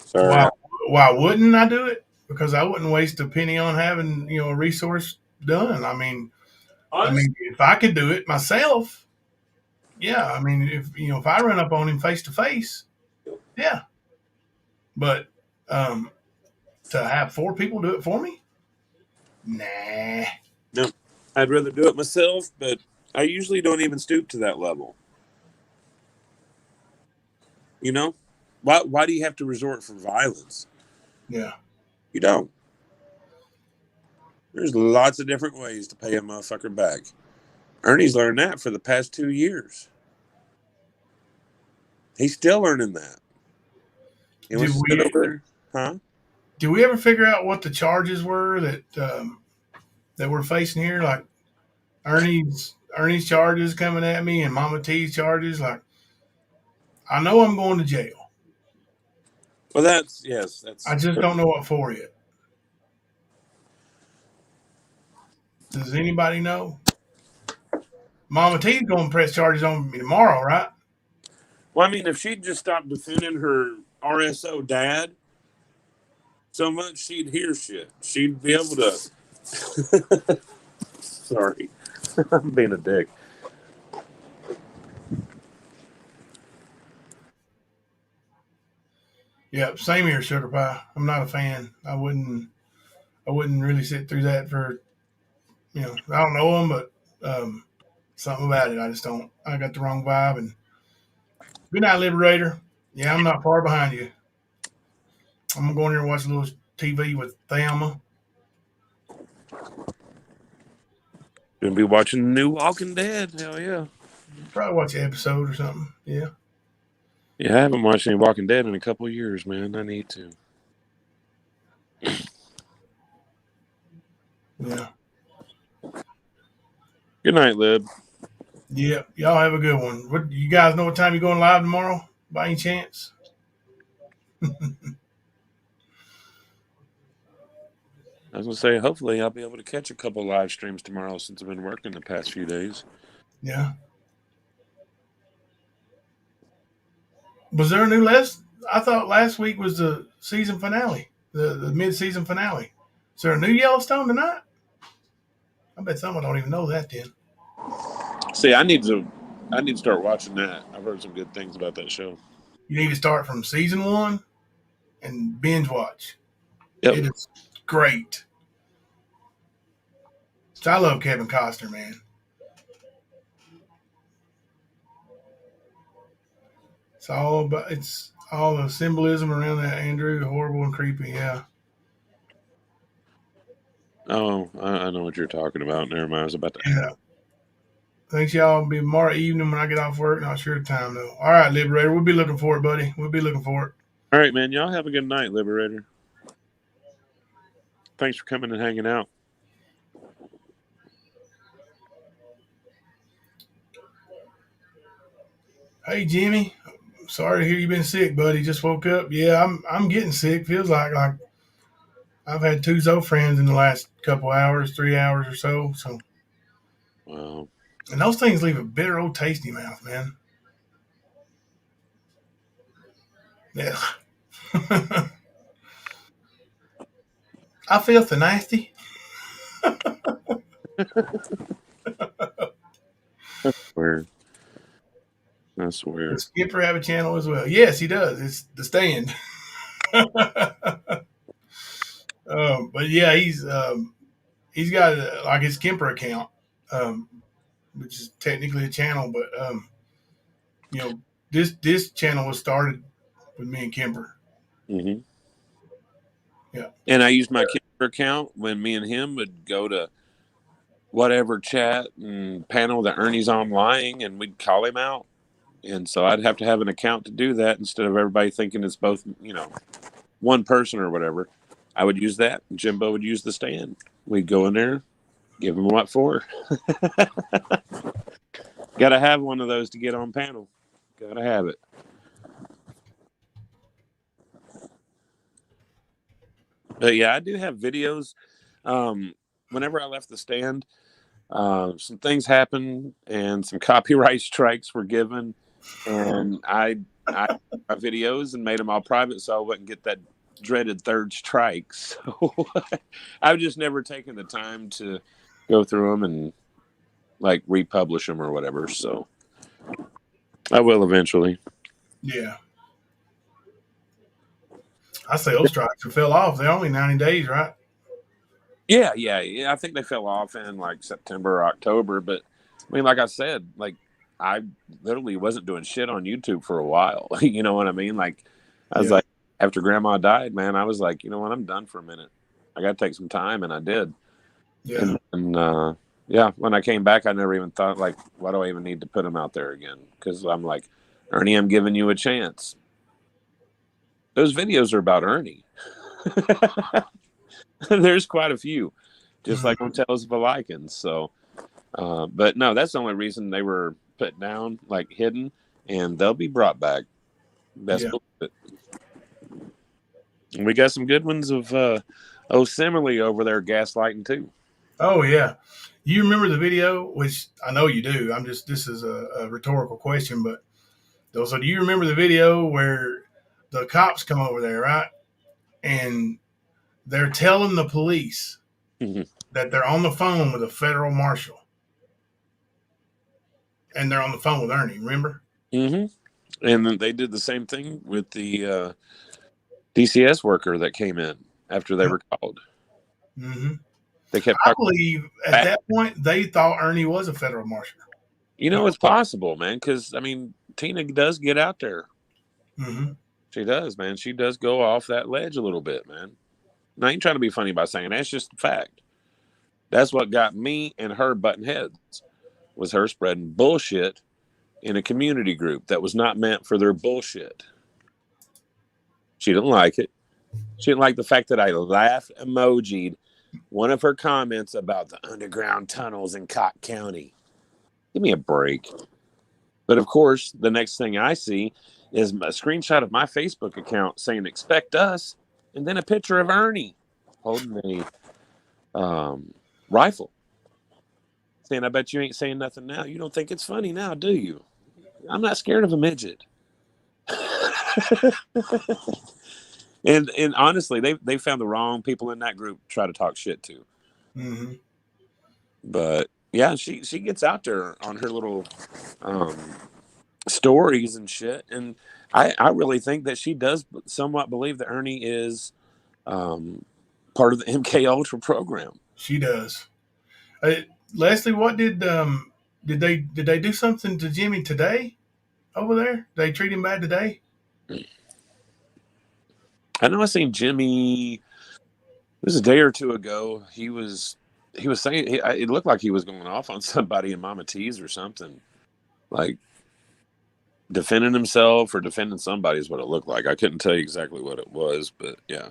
Sorry. Why wouldn't I do it? Because I wouldn't waste a penny on having a resource done. I mean, if I could do it myself, yeah. I mean, if I run up on him face to face, yeah. But to have 4 people do it for me, nah. No, I'd rather do it myself, but I usually don't even stoop to that level. You know, why do you have to resort for violence? Yeah, you don't. There's lots of different ways to pay a motherfucker back. Ernie's learned that for the past 2 years. He's still learning that. He wants to sit over, huh? Did we ever figure out what the charges were that we're facing here? Like Ernie's charges coming at me and Mama T's charges. Like, I know I'm going to jail. Well, that's. I just don't know what for yet. Does anybody know? Mama T's going to press charges on me tomorrow, right? Well, I mean, if she'd just stopped defending her RSO dad so much, she'd hear shit. She'd be able to. Sorry, I'm being a dick. Yeah, same here, Sugar Pie. I'm not a fan. I wouldn't really sit through that for, I don't know them, but something about it. I just don't. I got the wrong vibe. And good night, Liberator. Yeah, I'm not far behind you. I'm gonna go in here and watch a little TV with Thelma. Gonna be watching the new Walking Dead. Hell yeah. Probably watch an episode or something. Yeah. Yeah, I haven't watched any Walking Dead in a couple of years, man. I need to. Yeah. Good night, Lib. Yeah. Y'all have a good one. What, you guys know what time you're going live tomorrow? By any chance? I was gonna say, hopefully, I'll be able to catch a couple live streams tomorrow since I've been working the past few days. Yeah. Was there a new list? I thought last week was the season finale, the mid-season finale. Is there a new Yellowstone tonight? I bet someone don't even know that then. See, I need to start watching that. I've heard some good things about that show. You need to start from season 1 and binge watch. Yep. It is great. So I love Kevin Costner, man. It's all the symbolism around that Andrew, horrible and creepy. Yeah. Oh, I know what you're talking about. Never mind. I was about to. Yeah. Thanks, y'all. It'll be tomorrow evening when I get off work. Not sure the time though. All right, Liberator. We'll be looking for it, buddy. We'll be looking for it. All right, man. Y'all have a good night, Liberator. Thanks for coming and hanging out. Hey, Jimmy. Sorry to hear you've been sick, buddy. Just woke up. Yeah, I'm getting sick. Feels like I've had 2 Zofrans in the last couple hours, 3 hours or so. So. Wow. And those things leave a bitter old tasty mouth, man. Yeah. I feel the nasty. I swear. Does Kemper have a channel as well? Yes, he does. It's The Stand. But yeah, he's got like his Kemper account, which is technically a channel, but this channel was started with me and Kemper. Mm-hmm. Yeah. And I used my Kemper account when me and him would go to whatever chat and panel that Ernie's on lying, and we'd call him out. And so I'd have to have an account to do that instead of everybody thinking it's both, you know, one person or whatever. I would use that. Jimbo would use the stand. We'd go in there, give them what for. Got to have one of those to get on panel. Got to have it. But yeah, I do have videos. Whenever I left the stand, some things happened and some copyright strikes were given, and I videos and made them all private so I wouldn't get that dreaded third strike. So I've just never taken the time to go through them and like republish them or whatever. So I will eventually. Yeah. I say those strikes fell off. They're only 90 days, right? Yeah. I think they fell off in like September or October. But I mean, like I said, like I literally wasn't doing shit on YouTube for a while. You know what I mean? Like I was like, after Grandma died, man, I was like, you know what? I'm done for a minute. I got to take some time, and I did. Yeah. And yeah, when I came back, I never even thought like, why do I even need to put them out there again? Because I'm like, Ernie, I'm giving you a chance. Those videos are about Ernie. There's quite a few, just like on Tales of a Lycan. So, but no, that's the only reason they were put down, like hidden, and they'll be brought back. Best believe it. And we got some good ones of Simile over there gaslighting too. Oh yeah, you remember the video? Which I know you do. This is a rhetorical question, but so do you remember the video where the cops come over there, right? And they're telling the police that they're on the phone with a federal marshal. And they're on the phone with Ernie, remember? Mm-hmm. And then they did the same thing with the DCS worker that came in after they were called. Mm-hmm. They kept. I believe at that point they thought Ernie was a federal marshal. You know, it's possible, man, because, I mean, Tina does get out there. Mm-hmm. She does, man. She does go off that ledge a little bit, man. And I ain't trying to be funny by saying that's just a fact. That's what got me and her butting heads, was her spreading bullshit in a community group that was not meant for their bullshit. She didn't like it. She didn't like the fact that I laugh emoji'd one of her comments about the underground tunnels in Cock County. Give me a break. But of course, the next thing I see is a screenshot of my Facebook account saying, expect us, and then a picture of Ernie holding a rifle. Saying, I bet you ain't saying nothing now. You don't think it's funny now, do you? I'm not scared of a midget. And honestly, they found the wrong people in that group to try to talk shit to. Mm-hmm. But yeah, she gets out there on her little stories and shit, and I really think that she does somewhat believe that Ernie is part of the MK Ultra program. She does. Leslie, what did they do something to Jimmy today over there? Did they treat him bad today? I know I seen Jimmy. It was a day or two ago. He was saying it looked like he was going off on somebody in Mama T's or something, like defending himself or defending somebody is what it looked like. I couldn't tell you exactly what it was, but yeah.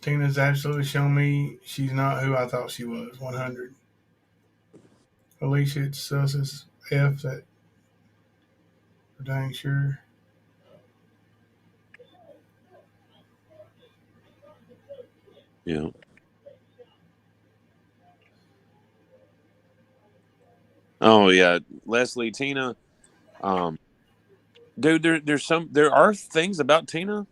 Tina's absolutely shown me she's not who I thought she was. 100. Alicia, it's sus as F that for dang sure. Yeah. Oh yeah, Leslie, Tina. Dude, there are things about Tina.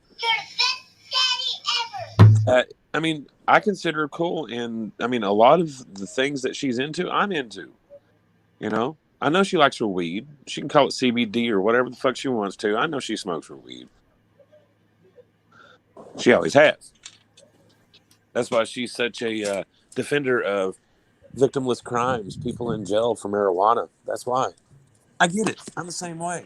I mean, I consider her cool, and I mean, a lot of the things that she's into, I'm into. You know, I know she likes her weed. She can call it CBD or whatever the fuck she wants to. I know she smokes her weed. She always has. That's why she's such a defender of victimless crimes, people in jail for marijuana. That's why. I get it. I'm the same way.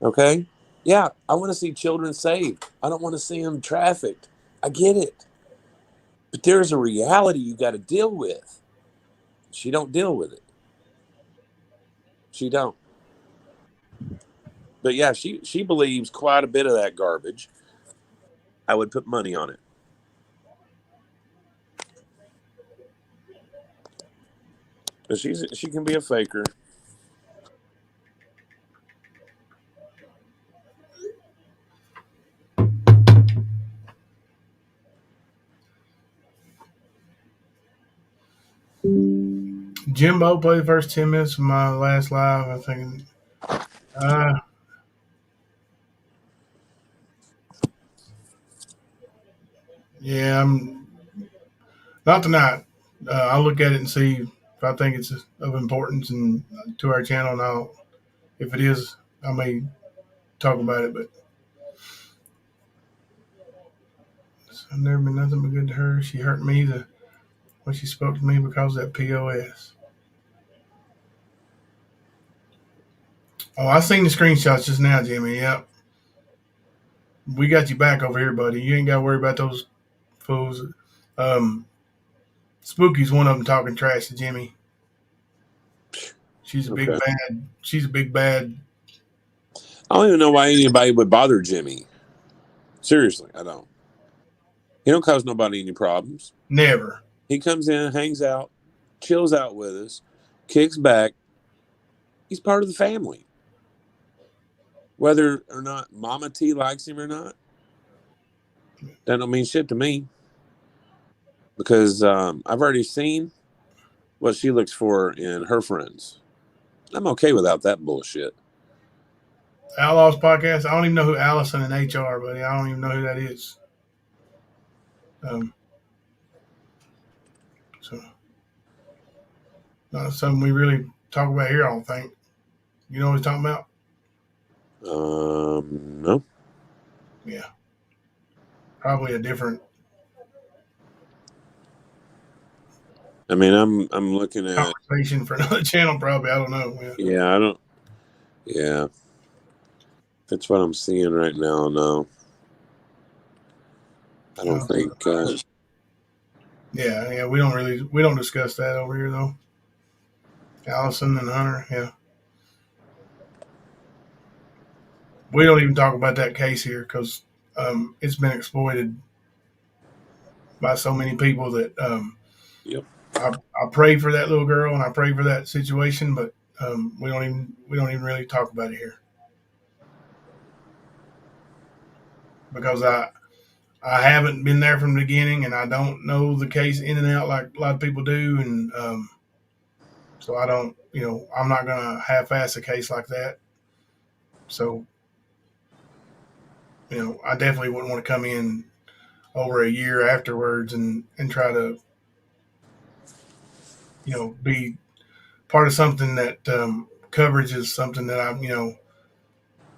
Okay? Yeah, I want to see children saved. I don't want to see them trafficked. I get it. But there's a reality you got to deal with. she don't deal with it. She don't. But yeah, she believes quite a bit of that garbage. I would put money on it. But she can be a faker. Jimbo played the first 10 minutes of my last live. I think. Yeah, I'm not tonight. I'll look at it and see if I think it's of importance and to our channel. And if it is, I may talk about it. But I've never been nothing but good to her. She hurt me when she spoke to me because of that POS. Oh, I seen the screenshots just now, Jimmy. Yep. We got you back over here, buddy. You ain't got to worry about those fools. Spooky's one of them talking trash to Jimmy. She's a big bad. She's a big bad. I don't even know why anybody would bother Jimmy. Seriously, I don't. He don't cause nobody any problems. Never. He comes in, hangs out, chills out with us, kicks back. He's part of the family. Whether or not Mama T likes him or not, that don't mean shit to me. Because I've already seen what she looks for in her friends. I'm okay without that bullshit. Outlaws podcast. I don't even know who Allison and HR, buddy. I don't even know who that is. So not something we really talk about here. I don't think. You know what he's talking about? No. Yeah. Probably a different. I mean, I'm looking at conversation for another channel. Probably. I don't know. Yeah, I don't. Yeah. That's what I'm seeing right now. No. I don't think. Yeah. We don't discuss that over here though. Allison and Hunter. Yeah. We don't even talk about that case here because it's been exploited by so many people that yep. I pray for that little girl and I pray for that situation, but we don't even really talk about it here because I haven't been there from the beginning and I don't know the case in and out like a lot of people do, and so I don't, I'm not gonna half-ass a case like that. So, I definitely wouldn't want to come in over a year afterwards and try to, be part of something that coverage is something that I'm,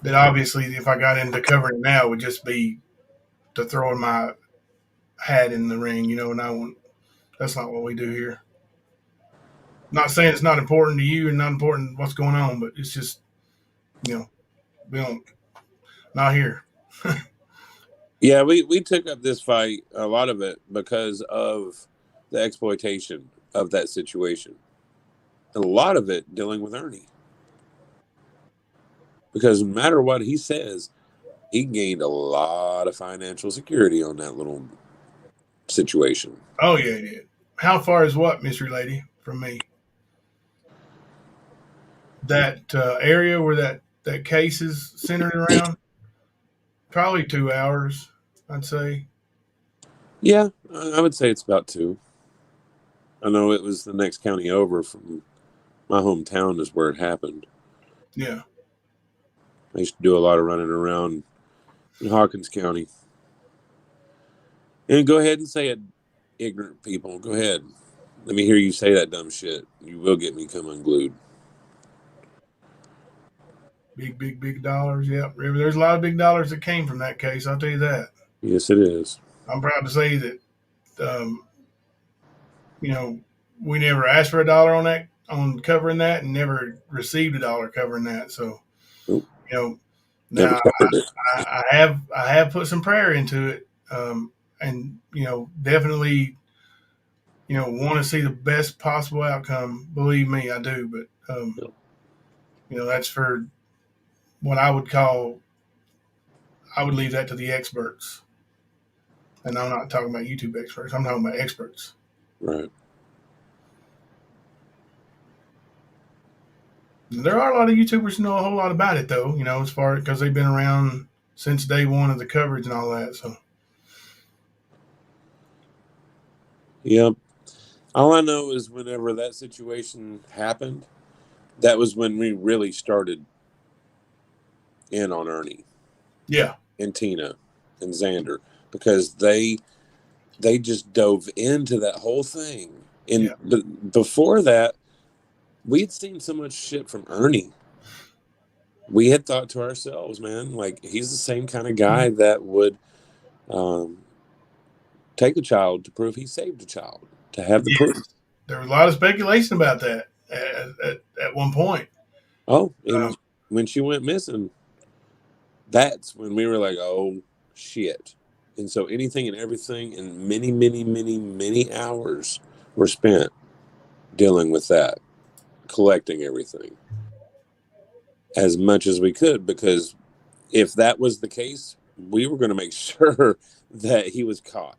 that obviously if I got into covering now would just be to throw my hat in the ring, and I won't. That's not what we do here. Not saying it's not important to you and not important what's going on, but it's just, we don't, not here. Yeah, we took up this fight, a lot of it, because of the exploitation of that situation. And a lot of it dealing with Ernie. Because no matter what he says, he gained a lot of financial security on that little situation. Oh, yeah, he did. How far is what, Mystery Lady, from me? That area where that case is centered around? Probably 2 hours, I'd say. Yeah, I would say it's about 2. I know it was the next county over from my hometown is where it happened. Yeah. I used to do a lot of running around in Hawkins County. And go ahead and say it, ignorant people. Go ahead. Let me hear you say that dumb shit. You will get me come unglued. Big dollars. Yep. There's a lot of big dollars that came from that case. I'll tell you that. Yes, it is. I'm proud to say that, we never asked for $1 on covering that and never received $1 covering that. So, now I have put some prayer into it. And, definitely, want to see the best possible outcome. Believe me, I do. But that's for what I would call. I would leave that to the experts. And I'm not talking about YouTube experts. I'm talking about experts. Right. There are a lot of YouTubers who know a whole lot about it, though. As far because they've been around since day one of the coverage and all that. So. Yep. All I know is whenever that situation happened, that was when we really started in on Ernie. Yeah. And Tina and Xander, because they just dove into that whole thing. And before that, we had seen so much shit from Ernie. We had thought to ourselves, man, like he's the same kind of guy that would take a child to prove he saved a child, to have the proof. There was a lot of speculation about that at one point. Oh, and when she went missing, that's when we were like, oh, shit. And so anything and everything and many, many, many, many hours were spent dealing with that, collecting everything as much as we could, because if that was the case, we were going to make sure that he was caught.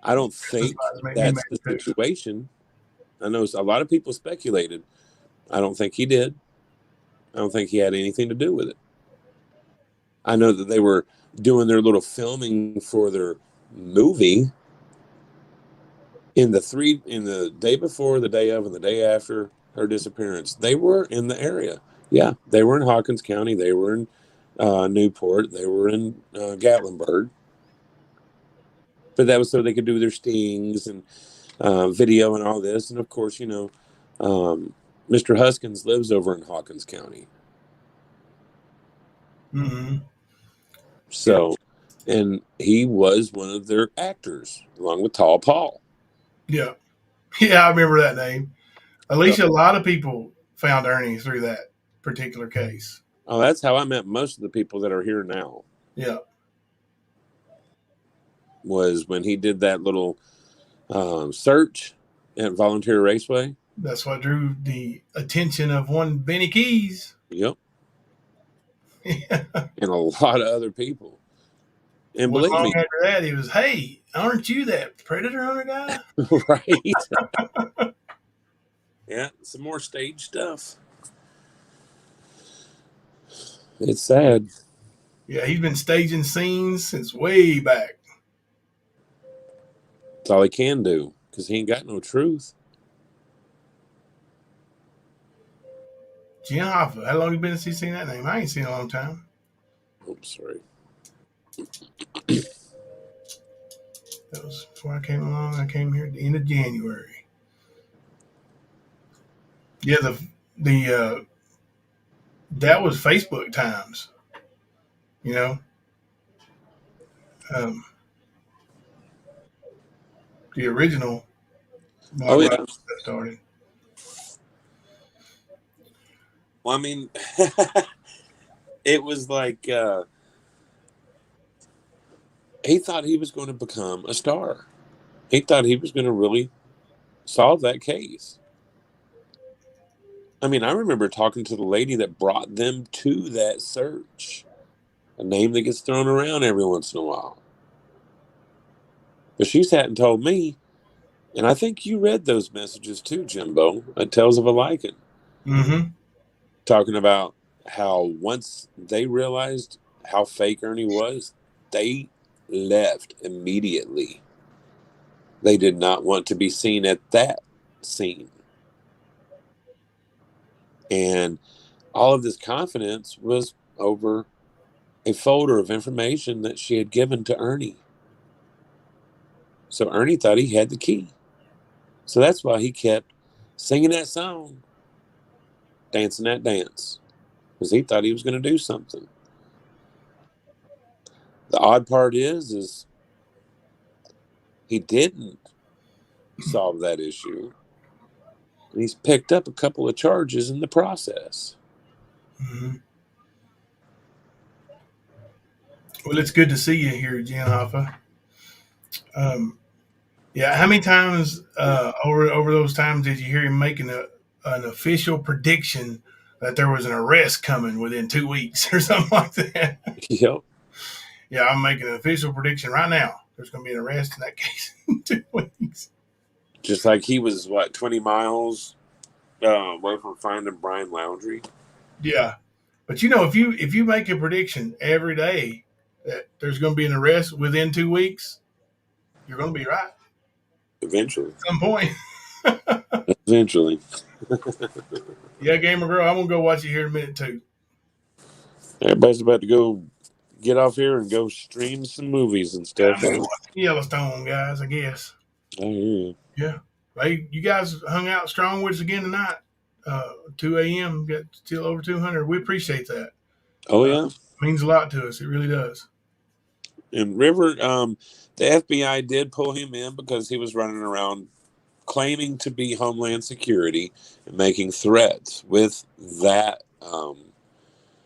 I don't think that's the situation. I know a lot of people speculated. I don't think he did. I don't think he had anything to do with it. I know that they were doing their little filming for their movie in the day before, the day of, and the day after her disappearance. They were in the area. Yeah, they were in Hawkins County. They were in Newport. They were in Gatlinburg. But that was so they could do their stings and video and all this. And of course, Mr. Huskins lives over in Hawkins County. Mm-hmm. So, and he was one of their actors, along with Tall Paul. Yeah. Yeah, I remember that name. Alicia, a lot of people found Ernie through that particular case. Oh, that's how I met most of the people that are here now. Yeah. Was when he did that little search at Volunteer Raceway. That's what drew the attention of one Benny Keys. Yep. And a lot of other people. And believe me, after that, he was, hey, aren't you that Predator hunter guy? Right. Yeah, some more stage stuff. It's sad. Yeah, he's been staging scenes since way back. That's all he can do, because he ain't got no truth. Jim Hoffa, how long you been since you seen that name? I ain't seen it in a long time. Oh, sorry. That was before I came along. I came here at the end of January. Yeah, the that was Facebook times. The original. Oh, yeah. Started. Well, I mean, it was like he thought he was going to become a star. He thought he was going to really solve that case. I mean, I remember talking to the lady that brought them to that search, a name that gets thrown around every once in a while. But she sat and told me, and I think you read those messages too, Jimbo, at Tales of a Lycan. Mm-hmm. Talking about how once they realized how fake Ernie was, they left immediately. They did not want to be seen at that scene. And all of this confidence was over a folder of information that she had given to Ernie. So Ernie thought he had the key. So that's why he kept singing that song, dancing that dance, because he thought he was going to do something. The odd part is he didn't solve that issue. And he's picked up a couple of charges in the process. Mm-hmm. Well, it's good to see you here, Jen Hoffa. Yeah, how many times over those times did you hear him making an official prediction that there was an arrest coming within 2 weeks or something like that? Yep. Yeah, I'm making an official prediction right now. There's going to be an arrest in that case in 2 weeks. Just like he was, 20 miles away from finding Brian Laundrie. Yeah, but if you make a prediction every day that there's going to be an arrest within 2 weeks, you're going to be right Eventually. at some point. Eventually. Yeah, Gamer Girl, I'm going to go watch it here in a minute too. Everybody's about to go get off here and go stream some movies and stuff. I'm going to watch Yellowstone, guys, I guess. I hear you. Yeah. Hey, you guys hung out strong with us again tonight. 2 a.m. Got still over 200. We appreciate that. Oh, yeah. It means a lot to us. It really does. And River, the FBI did pull him in because he was running around claiming to be Homeland Security and making threats with that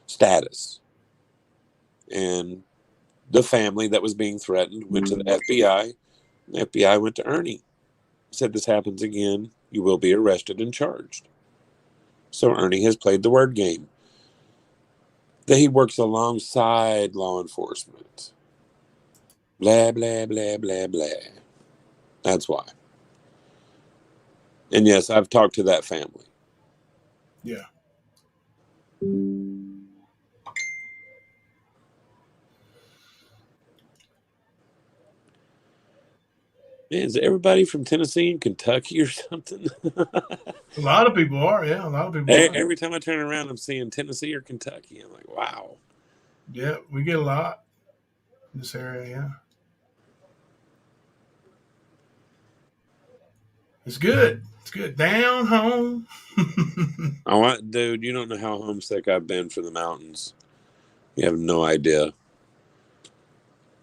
status. And the family that was being threatened went to the FBI. The FBI went to Ernie. Said, this happens again, you will be arrested and charged. So Ernie has played the word game. That he works alongside law enforcement. Blah, blah, blah, blah, blah. That's why. And yes, I've talked to that family. Yeah. Man, is everybody from Tennessee and Kentucky or something? A lot of people are, yeah. A lot of people are. Every time I turn around, I'm seeing Tennessee or Kentucky. I'm like, wow. Yeah, we get a lot in this area, yeah. It's good. It's good. Down home. Dude, you don't know how homesick I've been for the mountains. You have no idea.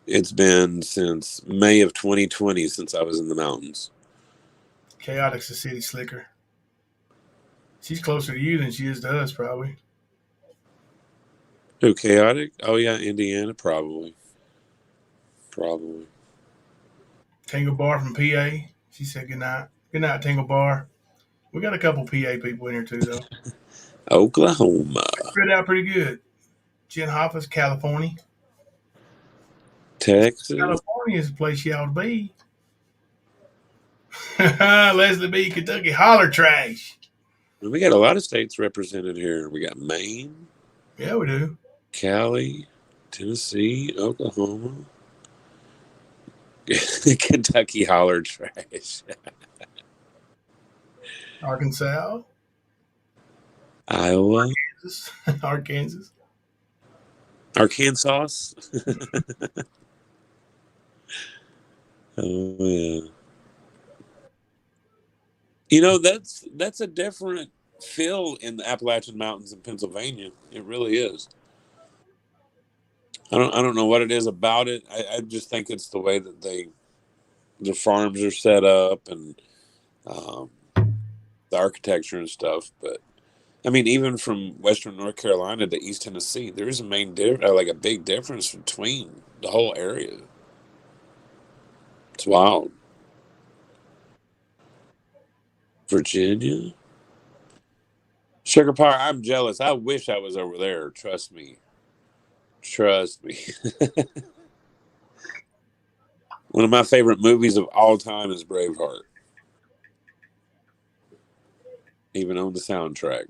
It's been since May of 2020 since I was in the mountains. Chaotic's a city slicker. She's closer to you than she is to us, probably. Who, Chaotic? Oh, yeah, Indiana, probably. Probably. Tangle Bar from PA. She said good night. Good night, Tangle Bar. We got a couple PA people in here, too, though. Oklahoma. Spread out pretty good. Jen Hoffa's California. Texas. California is the place you ought to be. Leslie B., Kentucky. Holler trash. We got a lot of states represented here. We got Maine. Yeah, we do. Cali, Tennessee, Oklahoma. Kentucky holler trash. Arkansas. Iowa. Arkansas. Arkansas. Oh, yeah. You know, that's a different feel in the Appalachian Mountains in Pennsylvania. It really is. I don't know what it is about it. I just think it's the way that the farms are set up and the architecture and stuff. But I mean, even from Western North Carolina to East Tennessee, there is a a big difference between the whole area. It's wild. Virginia, Sugar Power. I'm jealous. I wish I was over there. Trust me. One of my favorite movies of all time is Braveheart. Even on the soundtrack.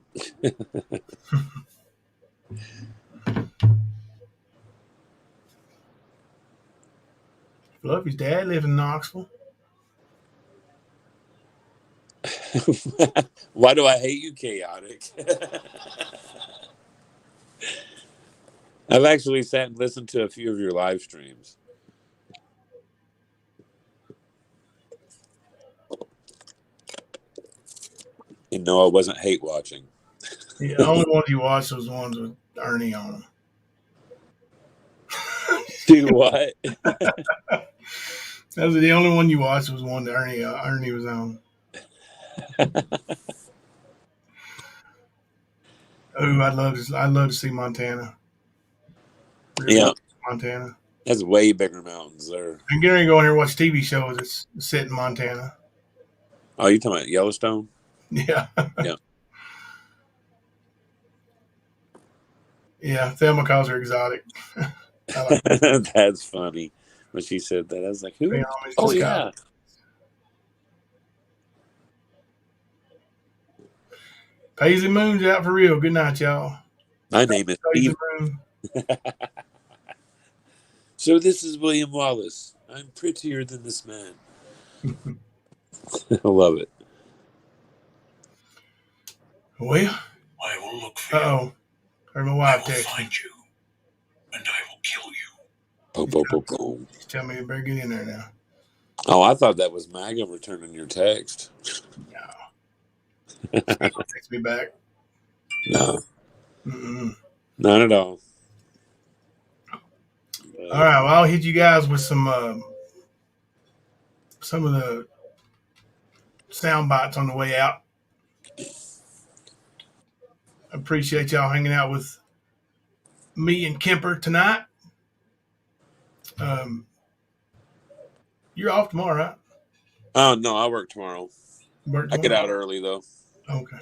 Fluffy's dad lives in Knoxville. Why do I hate you, Chaotic? I've actually sat and listened to a few of your live streams. And no, I wasn't hate watching. The only ones you watched was the ones with Ernie on them. Do what? That was the only one you watched was one that Ernie was on. Oh, I'd love to see Montana. Really Yeah, Montana. That's way bigger mountains there. I'm getting ready to go in here and watch TV shows. It's set in Montana. Oh, you talking about Yellowstone? Yeah. Yeah. Yeah, Thelma calls her exotic. I like That's funny. When she said that, I was like, who? paying homage to Oh, Scott. yeah. Paisley Moon's out for real. Good night, y'all. My name is Paisley Steve. Moon. So this is William Wallace. I'm prettier than this man. I love it. Well, I will look for you. uh-oh. Heard my wife I will text me. find you, and I will kill you. Boom, boom, boom, boom. She's telling me to better get in there now. Oh, I thought that was MAGA returning your text. No. Text me back. No, Mm-mm. not at all. All right, well, I'll hit you guys with some of the sound bites on the way out. I appreciate y'all hanging out with me and Kemper tonight. You're off tomorrow, right? Oh, no, I work tomorrow. Work I get tomorrow? out early, though. Okay.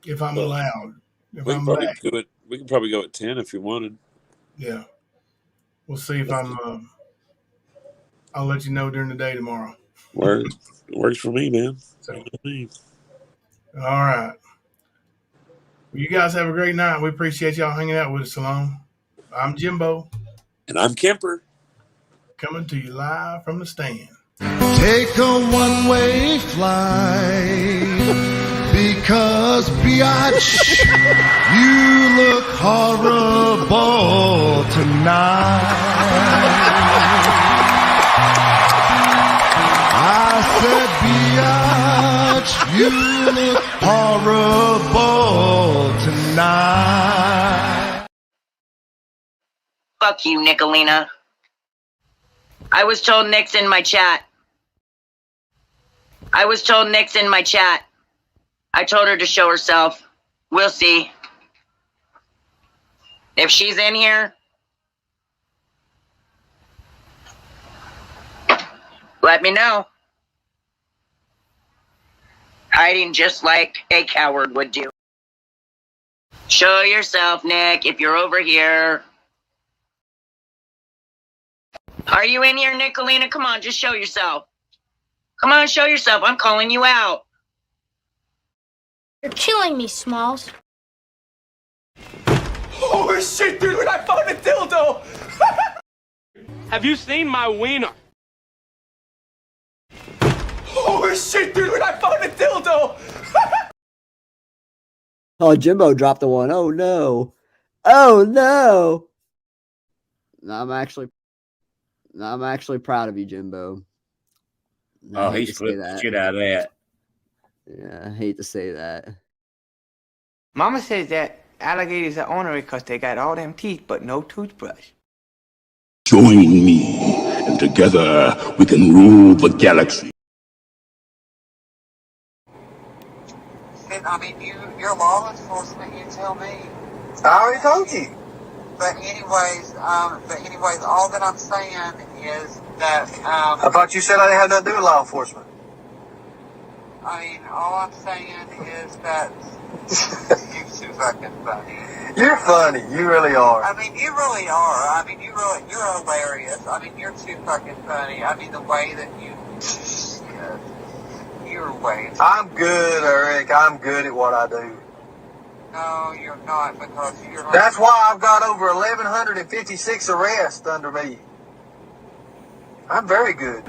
If I'm allowed. If We I'm can probably back. do it. We can probably go at 10 if you wanted. Yeah. We'll see if I'm I'll let you know during the day tomorrow. Works for me, man. So, all right. Well, you guys have a great night. We appreciate y'all hanging out with us along. I'm Jimbo. And I'm Kemper. Coming to you live from the stand. Take a one-way flight because, biatch, you look horrible tonight. I said, biatch, you look horrible tonight. Fuck you, Nicolina. I was told Nick's in my chat. I told her to show herself. We'll see. If she's in here, let me know. Hiding just like a coward would do. Show yourself, Nick, if you're over here. Are you in here, Nicolina? Come on, just show yourself. Come on, show yourself. I'm calling you out. You're killing me, Smalls. Oh shit, dude, I found a dildo! Have you seen my wiener? Oh shit, dude, I found a dildo! Oh, Jimbo dropped the one. Oh no. Oh no. I'm actually proud of you, Jimbo. Oh, he's flipped the shit out of that. Yeah, I hate to say that. Mama says that alligators are ornery because they got all them teeth but no toothbrush. Join me, and together we can rule the galaxy. I mean, you're law enforcement, you tell me. I already told you. But anyways, all that I'm saying is that, I thought you said I didn't have nothing to do with law enforcement. I mean, all I'm saying is that you're too fucking funny. You're funny. You really are. I mean, you really are. I mean, you're hilarious. I mean, you're too fucking funny. I mean, the way that you're way too I'm good, Eric. I'm good at what I do. No, you're not, because you're... That's why I've got over 1,156 arrests under me. I'm very good.